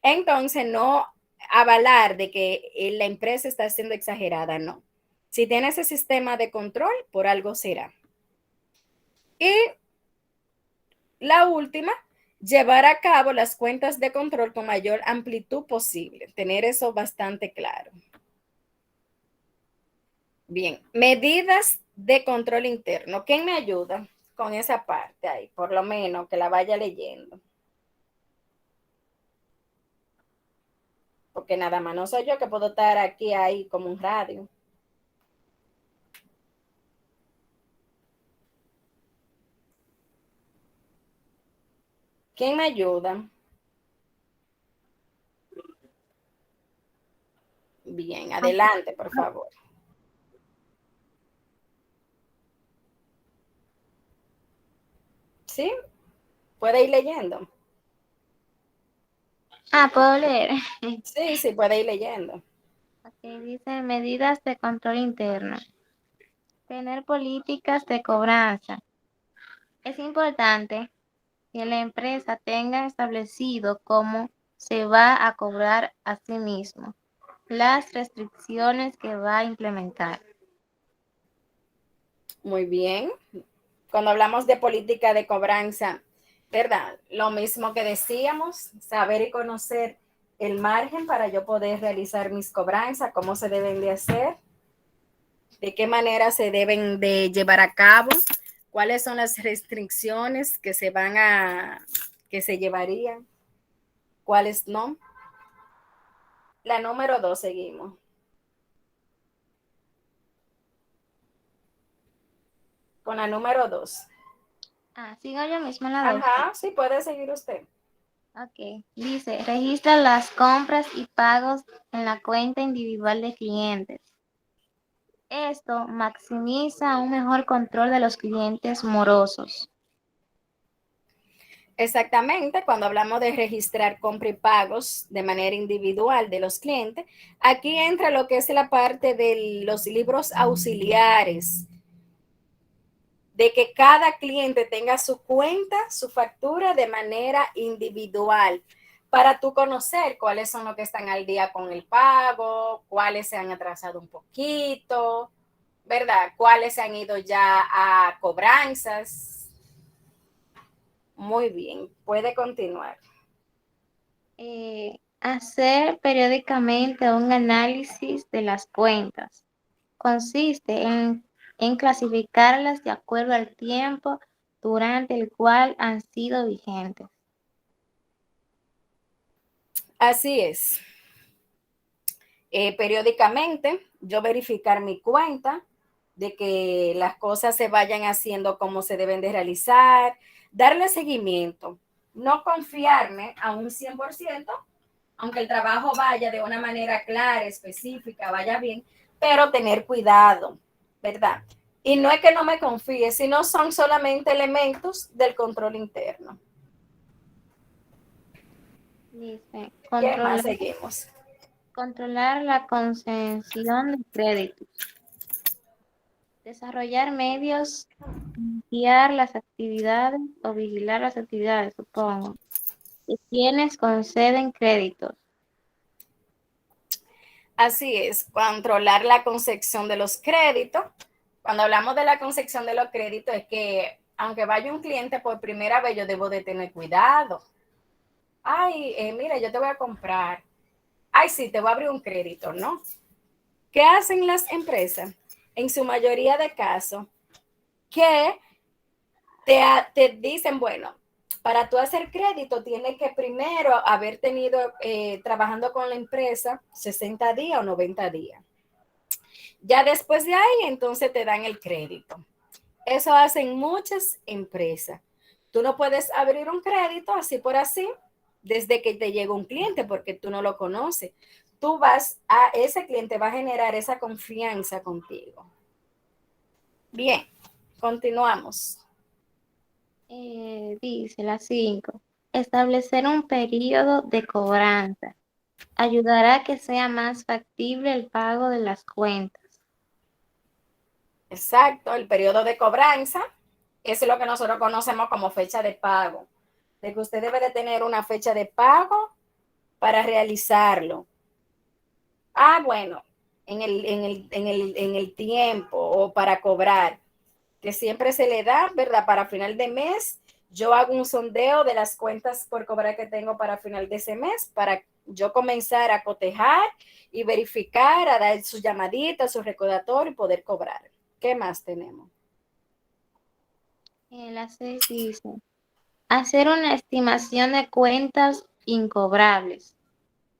Entonces, no avalar de que la empresa está siendo exagerada, no. Si tiene ese sistema de control, por algo será. Y la última, llevar a cabo las cuentas de control con mayor amplitud posible. Tener eso bastante claro. Bien, medidas de control interno. ¿Quién me ayuda con esa parte ahí? Por lo menos que la vaya leyendo. Porque nada más no soy yo que puedo estar aquí ahí como un radio. ¿Quién me ayuda? Bien, adelante, por favor. ¿Sí? ¿Puede ir leyendo? ¿Puedo leer? Sí, sí, puede ir leyendo. Ok, dice medidas de control interno. Tener políticas de cobranza. Es importante que la empresa tenga establecido cómo se va a cobrar a sí mismo, las restricciones que va a implementar. Muy bien. Cuando hablamos de política de cobranza, ¿verdad? Lo mismo que decíamos, saber y conocer el margen para yo poder realizar mis cobranzas, cómo se deben de hacer, de qué manera se deben de llevar a cabo, cuáles son las restricciones que que se llevarían, cuáles no. La número 2 seguimos. Con la número 2. Sigo yo misma en la 2. Ajá, sí, puede seguir usted. Ok, dice, registra las compras y pagos en la cuenta individual de clientes. Esto maximiza un mejor control de los clientes morosos. Exactamente, cuando hablamos de registrar compra y pagos de manera individual de los clientes, aquí entra lo que es la parte de los libros auxiliares, de que cada cliente tenga su cuenta, su factura de manera individual, para tú conocer cuáles son los que están al día con el pago, cuáles se han atrasado un poquito, ¿verdad? Cuáles se han ido ya a cobranzas. Muy bien, puede continuar. Hacer periódicamente un análisis de las cuentas. Consiste en clasificarlas de acuerdo al tiempo durante el cual han sido vigentes. Así es. Periódicamente, yo verificar mi cuenta, de que las cosas se vayan haciendo como se deben de realizar, darle seguimiento, no confiarme a un 100%, aunque el trabajo vaya de una manera clara, específica, vaya bien, pero tener cuidado, ¿verdad? Y no es que no me confíe, sino son solamente elementos del control interno. Dice, ¿Qué más seguimos? controlar la concesión de créditos. Desarrollar medios, guiar las actividades o vigilar las actividades, supongo, de quienes conceden créditos. Así es, controlar la concepción de los créditos, Cuando hablamos de la concepción de los créditos, es que aunque vaya un cliente por primera vez, yo debo de tener cuidado. Ay, mira, yo te voy a comprar. Ay, sí, te voy a abrir un crédito, ¿no? ¿Qué hacen las empresas? En su mayoría de casos, que te dicen, bueno, para tú hacer crédito tienes que primero haber tenido trabajando con la empresa 60 días o 90 días. Ya después de ahí, entonces te dan el crédito. Eso hacen muchas empresas. Tú no puedes abrir un crédito así por así desde que te llega un cliente porque tú no lo conoces. Tú vas a ese cliente, va a generar esa confianza contigo. Bien, continuamos. Dice la 5. Establecer un periodo de cobranza ayudará a que sea más factible el pago de las cuentas. Exacto, el periodo de cobranza es lo que nosotros conocemos como fecha de pago. De que usted debe de tener una fecha de pago para realizarlo. Ah, bueno, en el tiempo o para cobrar, que siempre se le da, ¿verdad? Para final de mes, yo hago un sondeo de las cuentas por cobrar que tengo para final de ese mes, para yo comenzar a cotejar y verificar, a dar sus llamaditas, su recordatorio y poder cobrar. ¿Qué más tenemos? La 6 dice, hacer una estimación de cuentas incobrables.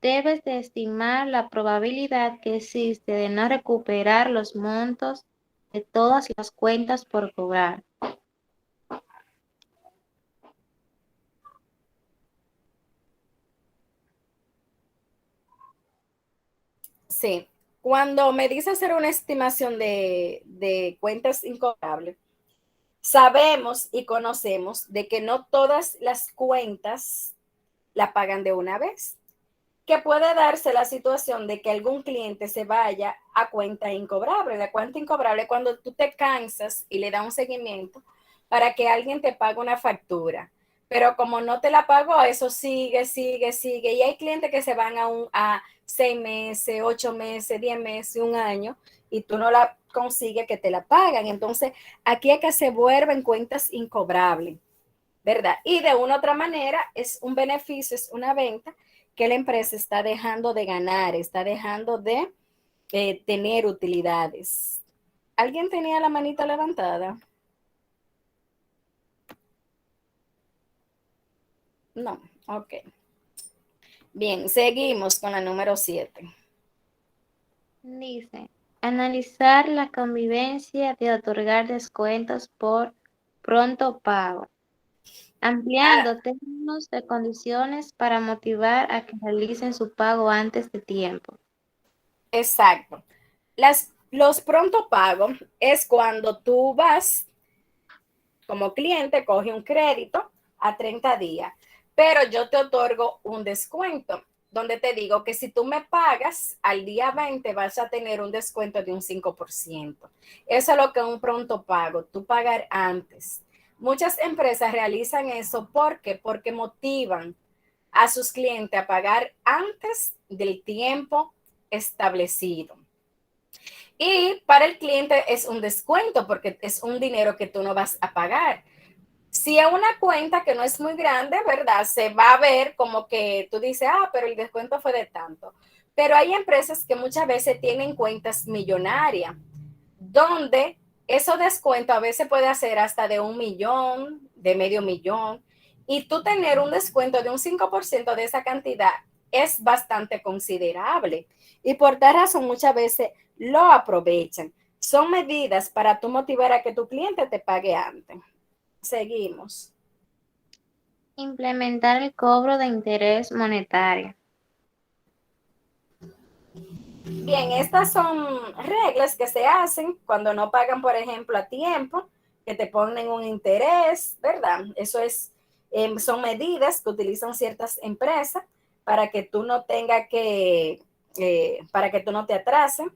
Debes de estimar la probabilidad que existe de no recuperar los montos de todas las cuentas por cobrar. Sí, cuando me dice hacer una estimación de cuentas incobrables, sabemos y conocemos de que no todas las cuentas la pagan de una vez, que puede darse la situación de que algún cliente se vaya a cuenta incobrable. La cuenta incobrable es cuando tú te cansas y le das un seguimiento para que alguien te pague una factura. Pero como no te la pagó, eso sigue, sigue, sigue. Y hay clientes que se van a 6 meses, 8 meses, 10 meses, un año, y tú no la consigues que te la pagan. Entonces, aquí es que se vuelven cuentas incobrables, ¿verdad? Y de una u otra manera es un beneficio, es una venta que la empresa está dejando de ganar, está dejando de tener utilidades. ¿Alguien tenía la manita levantada? No, ok. Bien, seguimos con la número 7. Dice, analizar la convivencia de otorgar descuentos por pronto pago, ampliando términos de condiciones para motivar a que realicen su pago antes de tiempo. Exacto. Los pronto pagos es cuando tú vas como cliente, coge un crédito a 30 días, pero yo te otorgo un descuento donde te digo que si tú me pagas al día 20 vas a tener un descuento de un 5%. Eso es lo que es un pronto pago, tú pagar antes. Muchas empresas realizan eso porque motivan a sus clientes a pagar antes del tiempo establecido. Y para el cliente es un descuento porque es un dinero que tú no vas a pagar. Si es una cuenta que no es muy grande, ¿verdad? Se va a ver como que tú dices, pero el descuento fue de tanto. Pero hay empresas que muchas veces tienen cuentas millonarias, donde esos descuentos a veces puede hacer hasta de 1 millón, de medio millón, y tú tener un descuento de un 5% de esa cantidad es bastante considerable. Y por tal razón muchas veces lo aprovechan. Son medidas para tú motivar a que tu cliente te pague antes. Seguimos. Implementar el cobro de interés monetario. Bien, estas son reglas que se hacen cuando no pagan, por ejemplo, a tiempo, que te ponen un interés, ¿verdad? Eso es, son medidas que utilizan ciertas empresas para que tú no tengas para que tú no te atrases,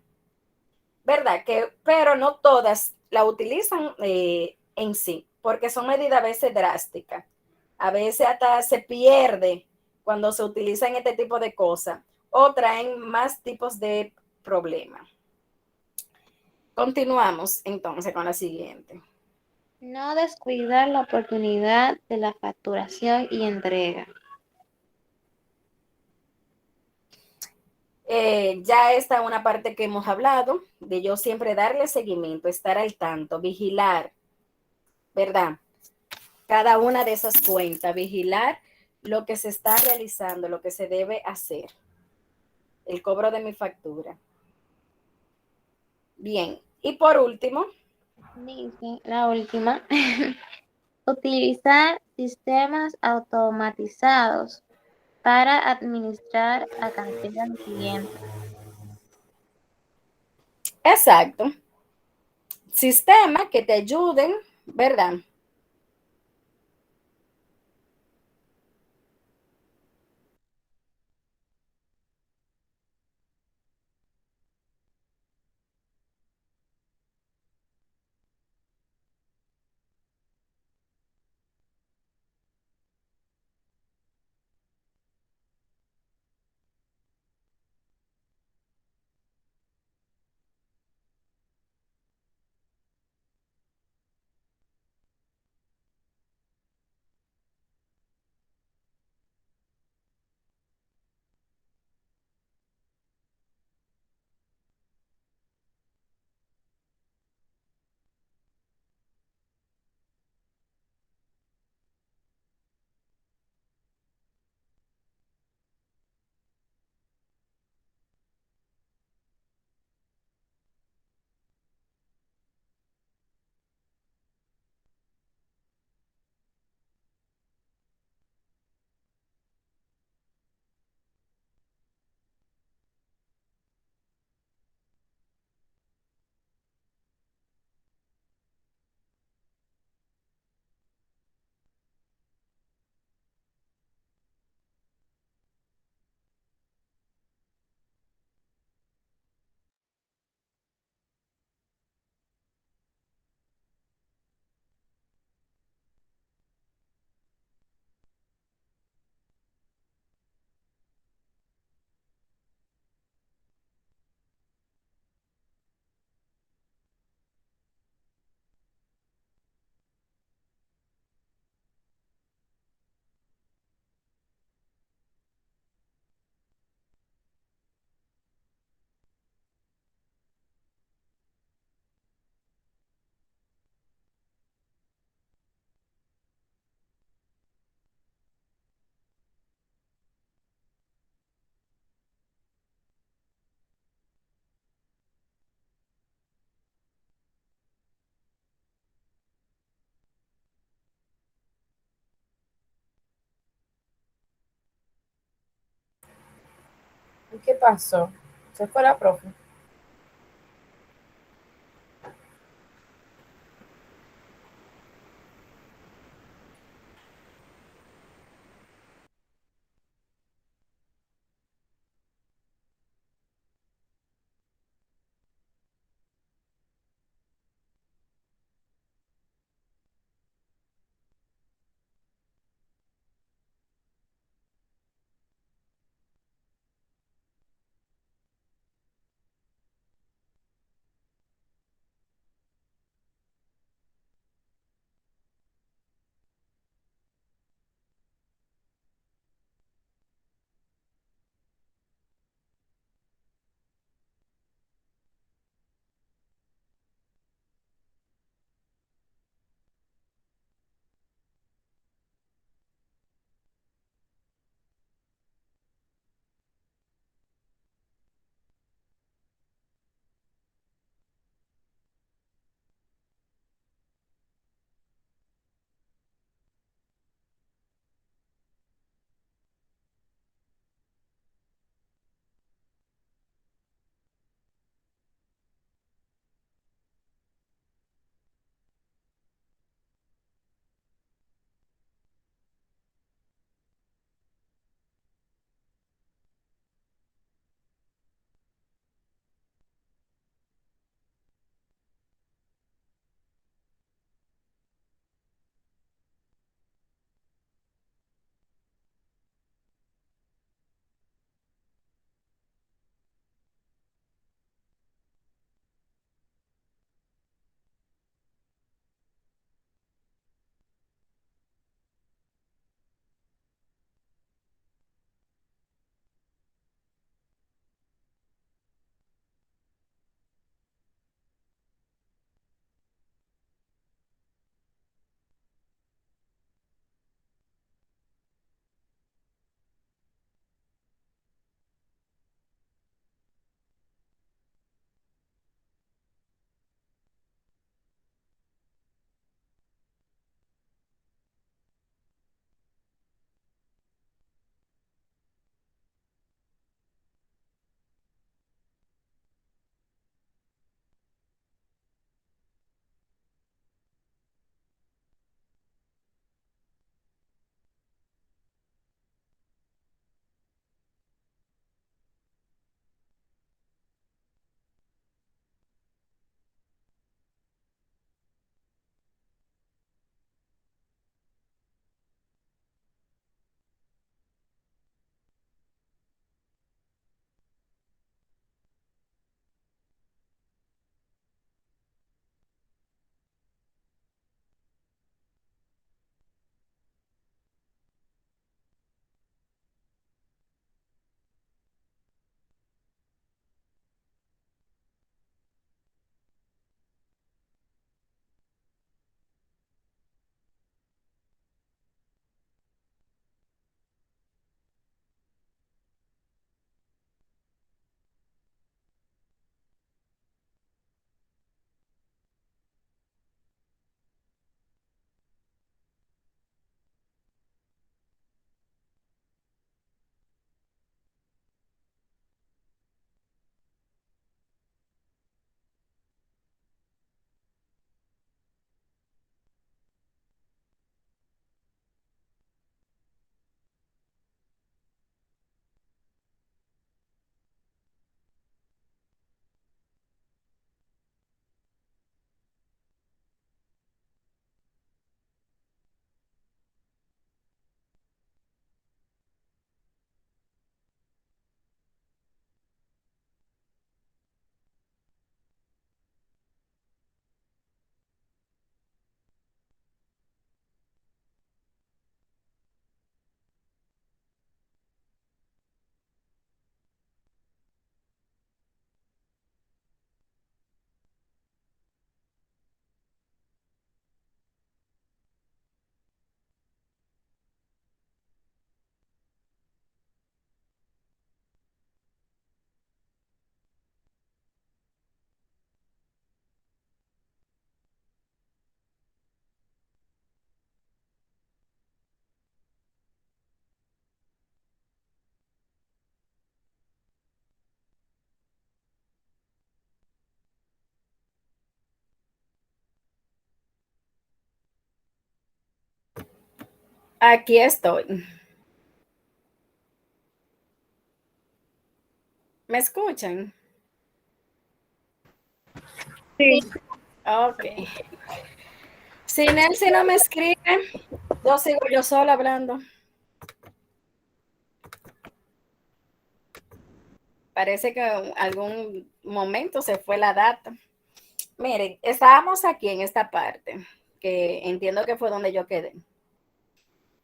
¿verdad? Pero no todas la utilizan en sí, porque son medidas a veces drásticas. A veces hasta se pierde cuando se utilizan este tipo de cosas o traen más tipos de problemas. Continuamos entonces con la siguiente. No descuidar la oportunidad de la facturación y entrega. Ya está una parte que hemos hablado, de yo siempre darle seguimiento, estar al tanto, vigilar, ¿verdad? Cada una de esas cuentas, vigilar lo que se está realizando, lo que se debe hacer, el cobro de mi factura. Bien, y por último, Dice la última. Utilizar sistemas automatizados para administrar a cartera de clientes. exacto, sistemas que te ayuden, ¿verdad? ¿Y qué pasó? Se fue la profe. Aquí estoy. ¿Me escuchan? Sí. Ok. Si Nelson no me escribe, yo sigo yo sola hablando. Parece que en algún momento se fue la data. Miren, estábamos aquí en esta parte, que entiendo que fue donde yo quedé.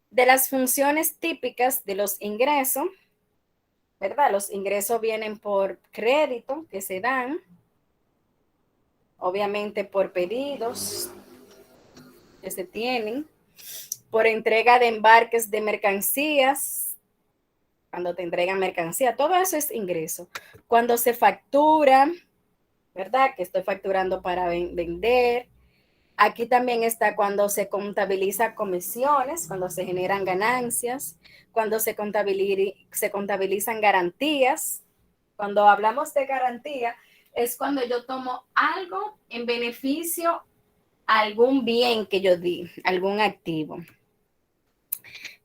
De las funciones típicas de los ingresos, ¿verdad? Los ingresos vienen por crédito que se dan, obviamente por pedidos que se tienen, por entrega de embarques de mercancías, cuando te entregan mercancía, todo eso es ingreso. Cuando se factura, ¿verdad? Que estoy facturando para vender. Aquí también está cuando se contabiliza comisiones, cuando se generan ganancias, cuando se contabilizan garantías. Cuando hablamos de garantía, es cuando yo tomo algo en beneficio a algún bien que yo di, algún activo.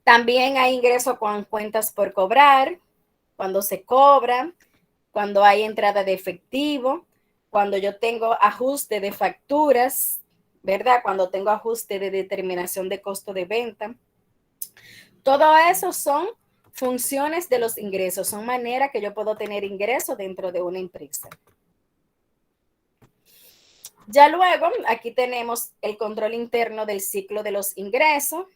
También hay ingresos con cuentas por cobrar, cuando se cobra, cuando hay entrada de efectivo, cuando yo tengo ajuste de facturas, ¿verdad? Cuando tengo ajuste de determinación de costo de venta. Todo eso son funciones de los ingresos, son maneras que yo puedo tener ingresos dentro de una empresa. Ya luego, aquí tenemos el control interno del ciclo de los ingresos,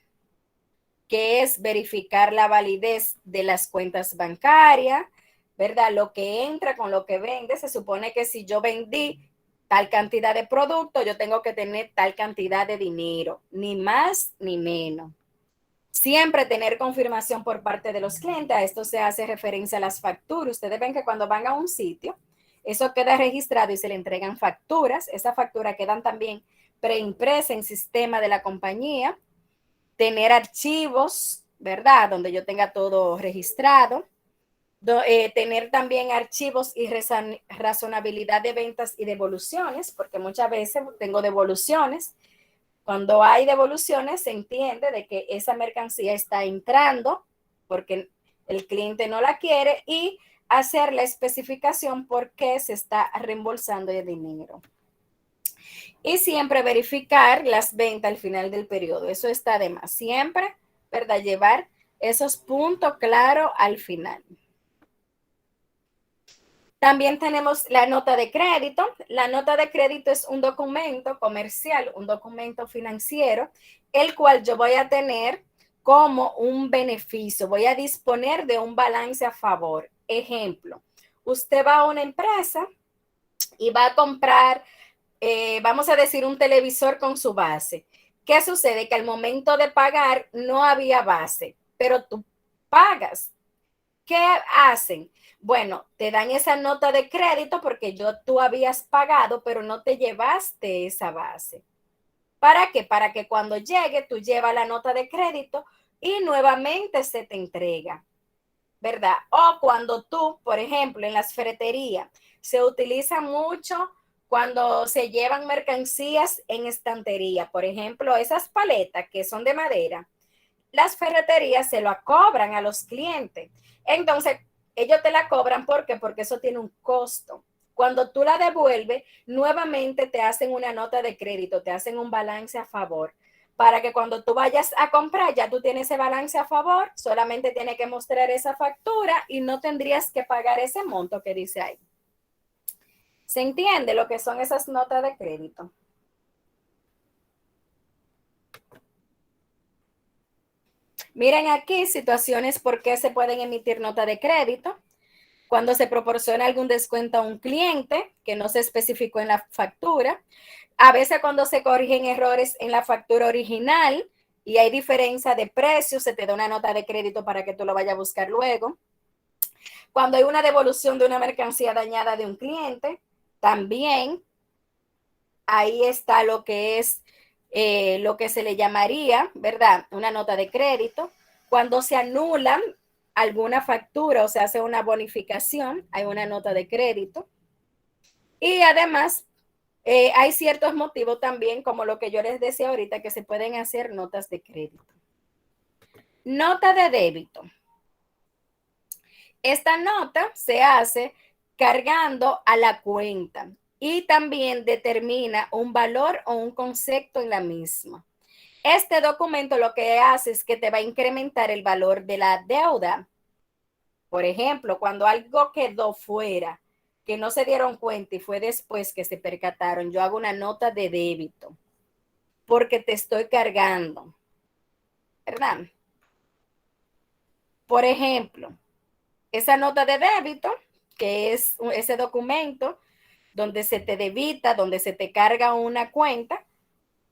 que es verificar la validez de las cuentas bancarias, ¿verdad? Lo que entra con lo que vende. Se supone que si yo vendí tal cantidad de producto, yo tengo que tener tal cantidad de dinero, ni más ni menos. Siempre tener confirmación por parte de los clientes. A esto se hace referencia a las facturas. Ustedes ven que cuando van a un sitio, eso queda registrado y se le entregan facturas. Esas facturas quedan también preimpresas en sistema de la compañía. Tener archivos, ¿verdad? Donde yo tenga todo registrado. Tener también archivos y razonabilidad de ventas y devoluciones, porque muchas veces tengo devoluciones. Cuando hay devoluciones, se entiende de que esa mercancía está entrando porque el cliente no la quiere y hacer la especificación por qué se está reembolsando el dinero. Y siempre verificar las ventas al final del periodo. Eso está de más. Siempre, ¿verdad? Llevar esos puntos claros al final. También tenemos la nota de crédito. La nota de crédito es un documento comercial, un documento financiero, el cual yo voy a tener como un beneficio. Voy a disponer de un balance a favor. Ejemplo, usted va a una empresa y va a comprar, vamos a decir, un televisor con su base. ¿Qué sucede? Que al momento de pagar no había base, pero tú pagas. ¿Qué hacen? Bueno, te dan esa nota de crédito porque tú habías pagado, pero no te llevaste esa base. ¿Para qué? Para que cuando llegue tú llevas la nota de crédito y nuevamente se te entrega, ¿verdad? O cuando tú, por ejemplo, en las ferreterías, se utiliza mucho cuando se llevan mercancías en estantería. Por ejemplo, esas paletas que son de madera, las ferreterías se lo cobran a los clientes. Entonces, ellos te la cobran, ¿por qué? Porque eso tiene un costo. Cuando tú la devuelves, nuevamente te hacen una nota de crédito, te hacen un balance a favor, para que cuando tú vayas a comprar, ya tú tienes ese balance a favor, solamente tienes que mostrar esa factura y no tendrías que pagar ese monto que dice ahí. ¿Se entiende lo que son esas notas de crédito? Miren aquí situaciones por qué se pueden emitir nota de crédito. Cuando se proporciona algún descuento a un cliente que no se especificó en la factura. A veces cuando se corrigen errores en la factura original y hay diferencia de precios, se te da una nota de crédito para que tú lo vayas a buscar luego. Cuando hay una devolución de una mercancía dañada de un cliente, también ahí está lo que es lo que se le llamaría, ¿verdad? Una nota de crédito. Cuando se anulan alguna factura o se hace una bonificación, hay una nota de crédito. Y además, hay ciertos motivos también, como lo que yo les decía ahorita, que se pueden hacer notas de crédito. Nota de débito. Esta nota se hace cargando a la cuenta y también determina un valor o un concepto en la misma. Este documento lo que hace es que te va a incrementar el valor de la deuda. Por ejemplo, cuando algo quedó fuera, que no se dieron cuenta y fue después que se percataron, yo hago una nota de débito porque te estoy cargando, ¿verdad? Por ejemplo, esa nota de débito, que es ese documento donde se te debita, donde se te carga una cuenta,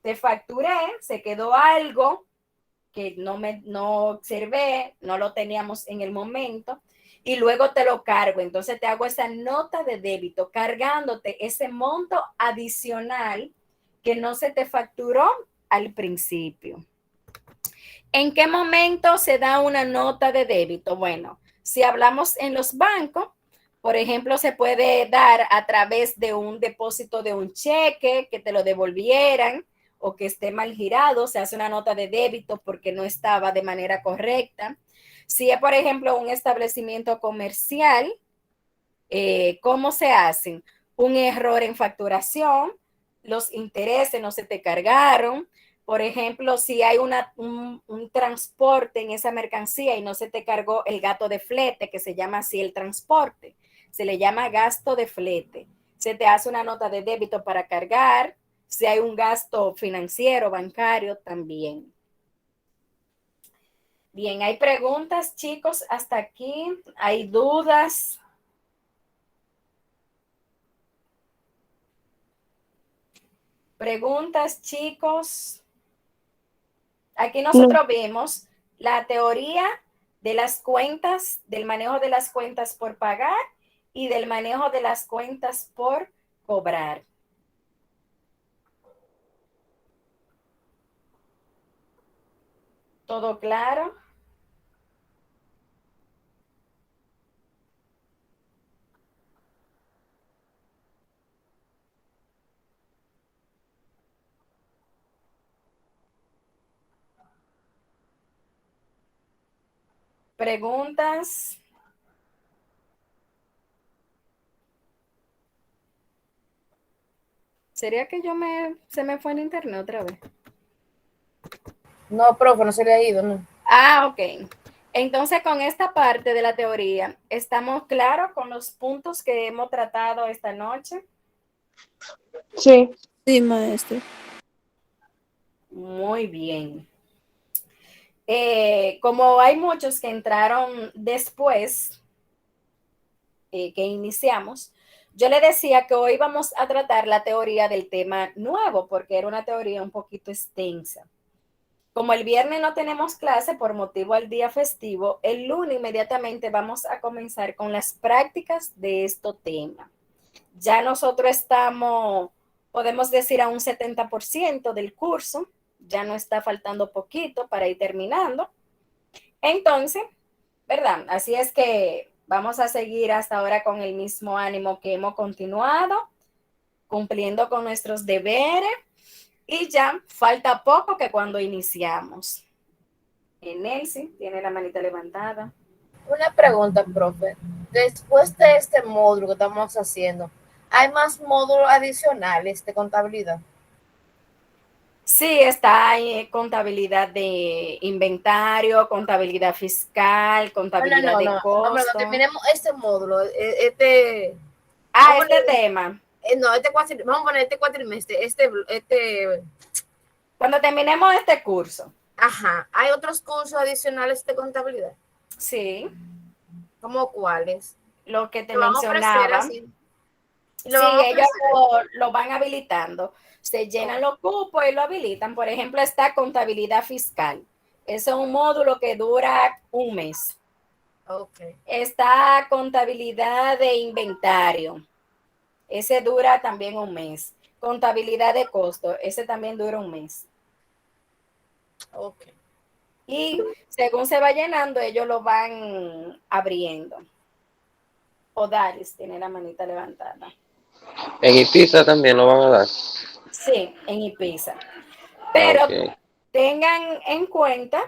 te facturé, se quedó algo que no observé, no lo teníamos en el momento, y luego te lo cargo. Entonces te hago esa nota de débito, cargándote ese monto adicional que no se te facturó al principio. ¿En qué momento se da una nota de débito? Bueno, si hablamos en los bancos, por ejemplo, se puede dar a través de un depósito de un cheque que te lo devolvieran o que esté mal girado, se hace una nota de débito porque no estaba de manera correcta. Si es, por ejemplo, un establecimiento comercial, ¿cómo se hacen? Un error en facturación, los intereses no se te cargaron. Por ejemplo, si hay un transporte en esa mercancía y no se te cargó el gasto de flete, que se llama así el transporte, se le llama gasto de flete. Se te hace una nota de débito para cargar. Si hay un gasto financiero, bancario, también. Bien, hay preguntas, chicos, hasta aquí. ¿Hay dudas? Preguntas, chicos. Aquí nosotros vemos la teoría de las cuentas, del manejo de las cuentas por pagar y del manejo de las cuentas por cobrar. ¿Todo claro? ¿Preguntas? ¿Sería que se me fue en internet otra vez? No, profe, no se le ha ido, ¿no? Ok. Entonces, con esta parte de la teoría, ¿estamos claros con los puntos que hemos tratado esta noche? Sí. Sí, maestro. Muy bien. Como hay muchos que entraron después que iniciamos, yo le decía que hoy vamos a tratar la teoría del tema nuevo, porque era una teoría un poquito extensa. Como el viernes no tenemos clase por motivo al día festivo, el lunes inmediatamente vamos a comenzar con las prácticas de este tema. Ya nosotros estamos, podemos decir, a un 70% del curso, ya no está faltando poquito para ir terminando. Entonces, ¿verdad? Así es que vamos a seguir hasta ahora con el mismo ánimo que hemos continuado, cumpliendo con nuestros deberes y ya falta poco que cuando iniciamos. Nelson tiene la manita levantada. Una pregunta, profe. Después de este módulo que estamos haciendo, ¿hay más módulos adicionales de contabilidad? Sí, está contabilidad de inventario, contabilidad fiscal, contabilidad de No, costo. terminemos este módulo, Este tema. Vamos a poner este cuatrimestre, Cuando terminemos este curso. Ajá, ¿hay otros cursos adicionales de contabilidad? Sí. ¿Cómo cuáles? Lo que te ¿Lo van a ofrecer mencionaba. así? Sí, ellos lo van habilitando. Se llenan los cupos y lo habilitan. Por ejemplo, está contabilidad fiscal. Eso es un módulo que dura un mes. Okay. Está contabilidad de inventario. Ese dura también un mes. Contabilidad de costo. Ese también dura un mes. Okay. Y según se va llenando, ellos lo van abriendo. Odalis tiene la manita levantada. En IPISA también lo van a dar. Sí, en IPISA. Pero Okay. tengan en cuenta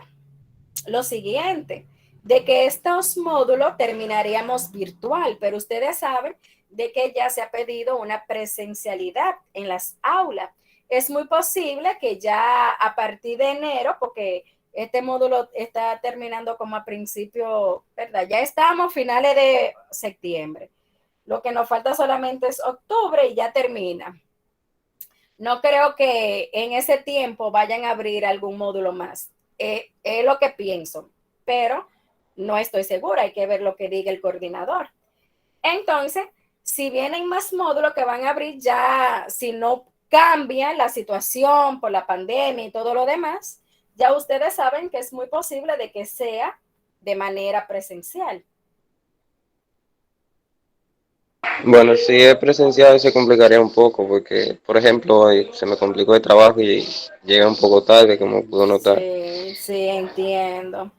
lo siguiente, de que estos módulos terminaríamos virtual, pero ustedes saben de que ya se ha pedido una presencialidad en las aulas. Es muy posible que ya a partir de enero, porque este módulo está terminando como a principio, ¿verdad? Ya estamos finales de septiembre. Lo que nos falta solamente es octubre y ya termina. No creo que en ese tiempo vayan a abrir algún módulo más. Es lo que pienso, pero no estoy segura. Hay que ver lo que diga el coordinador. Entonces, si vienen más módulos que van a abrir ya, si no cambia la situación por la pandemia y todo lo demás, ya ustedes saben que es muy posible de que sea de manera presencial. Bueno, si es presencial se complicaría un poco porque, por ejemplo, hoy se me complicó el trabajo y llega un poco tarde, como pudo notar. Sí, sí, entiendo.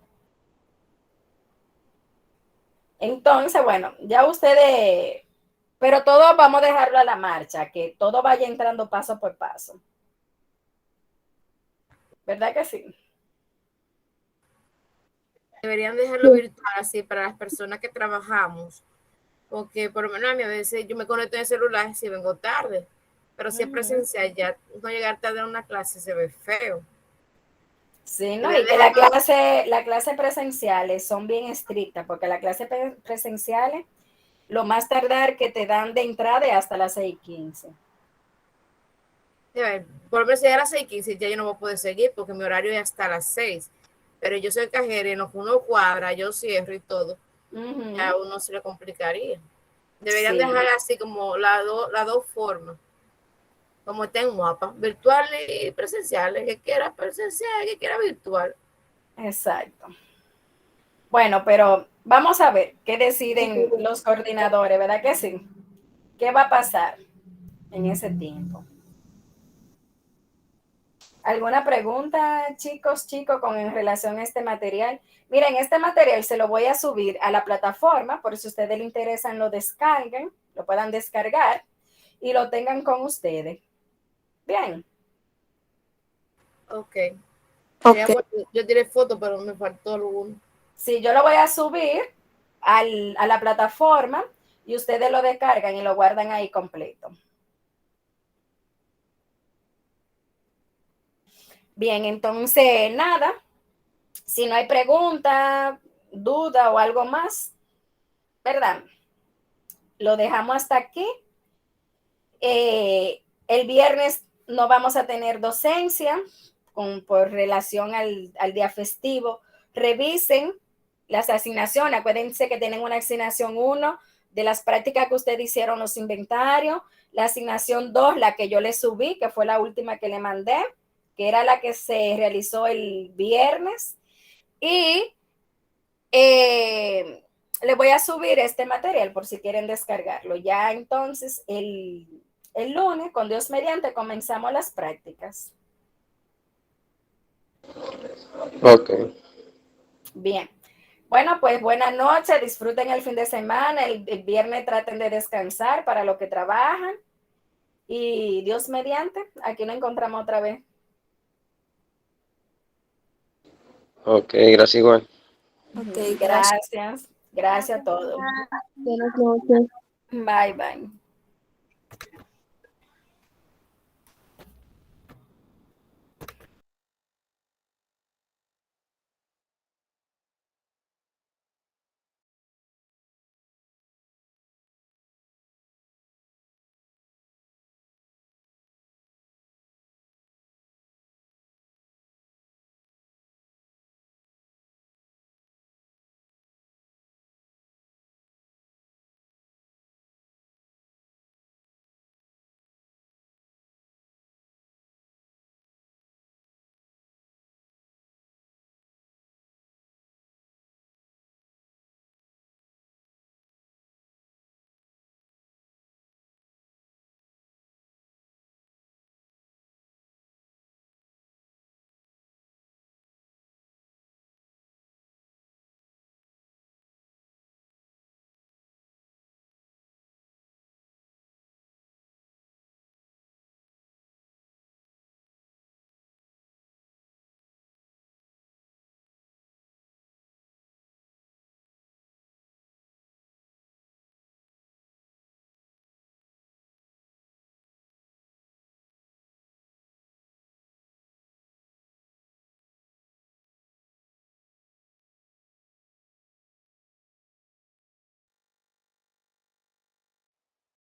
Entonces, bueno, ya ustedes, pero todo vamos a dejarlo a la marcha, que todo vaya entrando paso por paso. ¿Verdad que sí? Deberían dejarlo virtual así para las personas que trabajamos, porque por lo menos a mí a veces yo me conecto en el celular si vengo tarde, pero si es presencial ya no llegar tarde a una clase se ve feo. Sí, ¿no? Y que la clase presenciales son bien estrictas, porque la clase presenciales, lo más tardar que te dan de entrada es hasta las 6:15. Por lo menos si a las 6:15 ya yo no voy a poder seguir porque mi horario es hasta las 6. Pero yo soy cajera y en lo que uno cuadra, yo cierro y todo, ya a uno se le complicaría. Deberían dejar así como las dos formas, como está en mapa, virtual y presenciales, que quiera presencial, que quiera virtual. Exacto. Bueno, pero vamos a ver qué deciden los coordinadores, ¿verdad que sí? ¿Qué va a pasar en ese tiempo? ¿Alguna pregunta, chicos, con en relación a este material? Miren, este material se lo voy a subir a la plataforma, por si a ustedes les interesan, lo descarguen, lo puedan descargar y lo tengan con ustedes. Bien. Ok. Yo tiré foto, pero me faltó alguno. Sí, yo lo voy a subir a la plataforma y ustedes lo descargan y lo guardan ahí completo. Bien, entonces, nada, si no hay pregunta, duda o algo más, ¿verdad? Lo dejamos hasta aquí. El viernes no vamos a tener docencia por relación al día festivo. Revisen las asignaciones. Acuérdense que tienen una asignación 1 de las prácticas que ustedes hicieron, los inventarios. La asignación 2, la que yo les subí, que fue la última que le mandé, que era la que se realizó el viernes. Y le voy a subir este material por si quieren descargarlo. Ya entonces el lunes, con Dios mediante, comenzamos las prácticas. Ok. Bien. Bueno, pues buenas noches, disfruten el fin de semana, el viernes traten de descansar para lo que trabajan y Dios mediante, aquí nos encontramos otra vez. Ok, gracias igual. Ok, Gracias. Gracias a todos. Buenas noches. Bye, bye.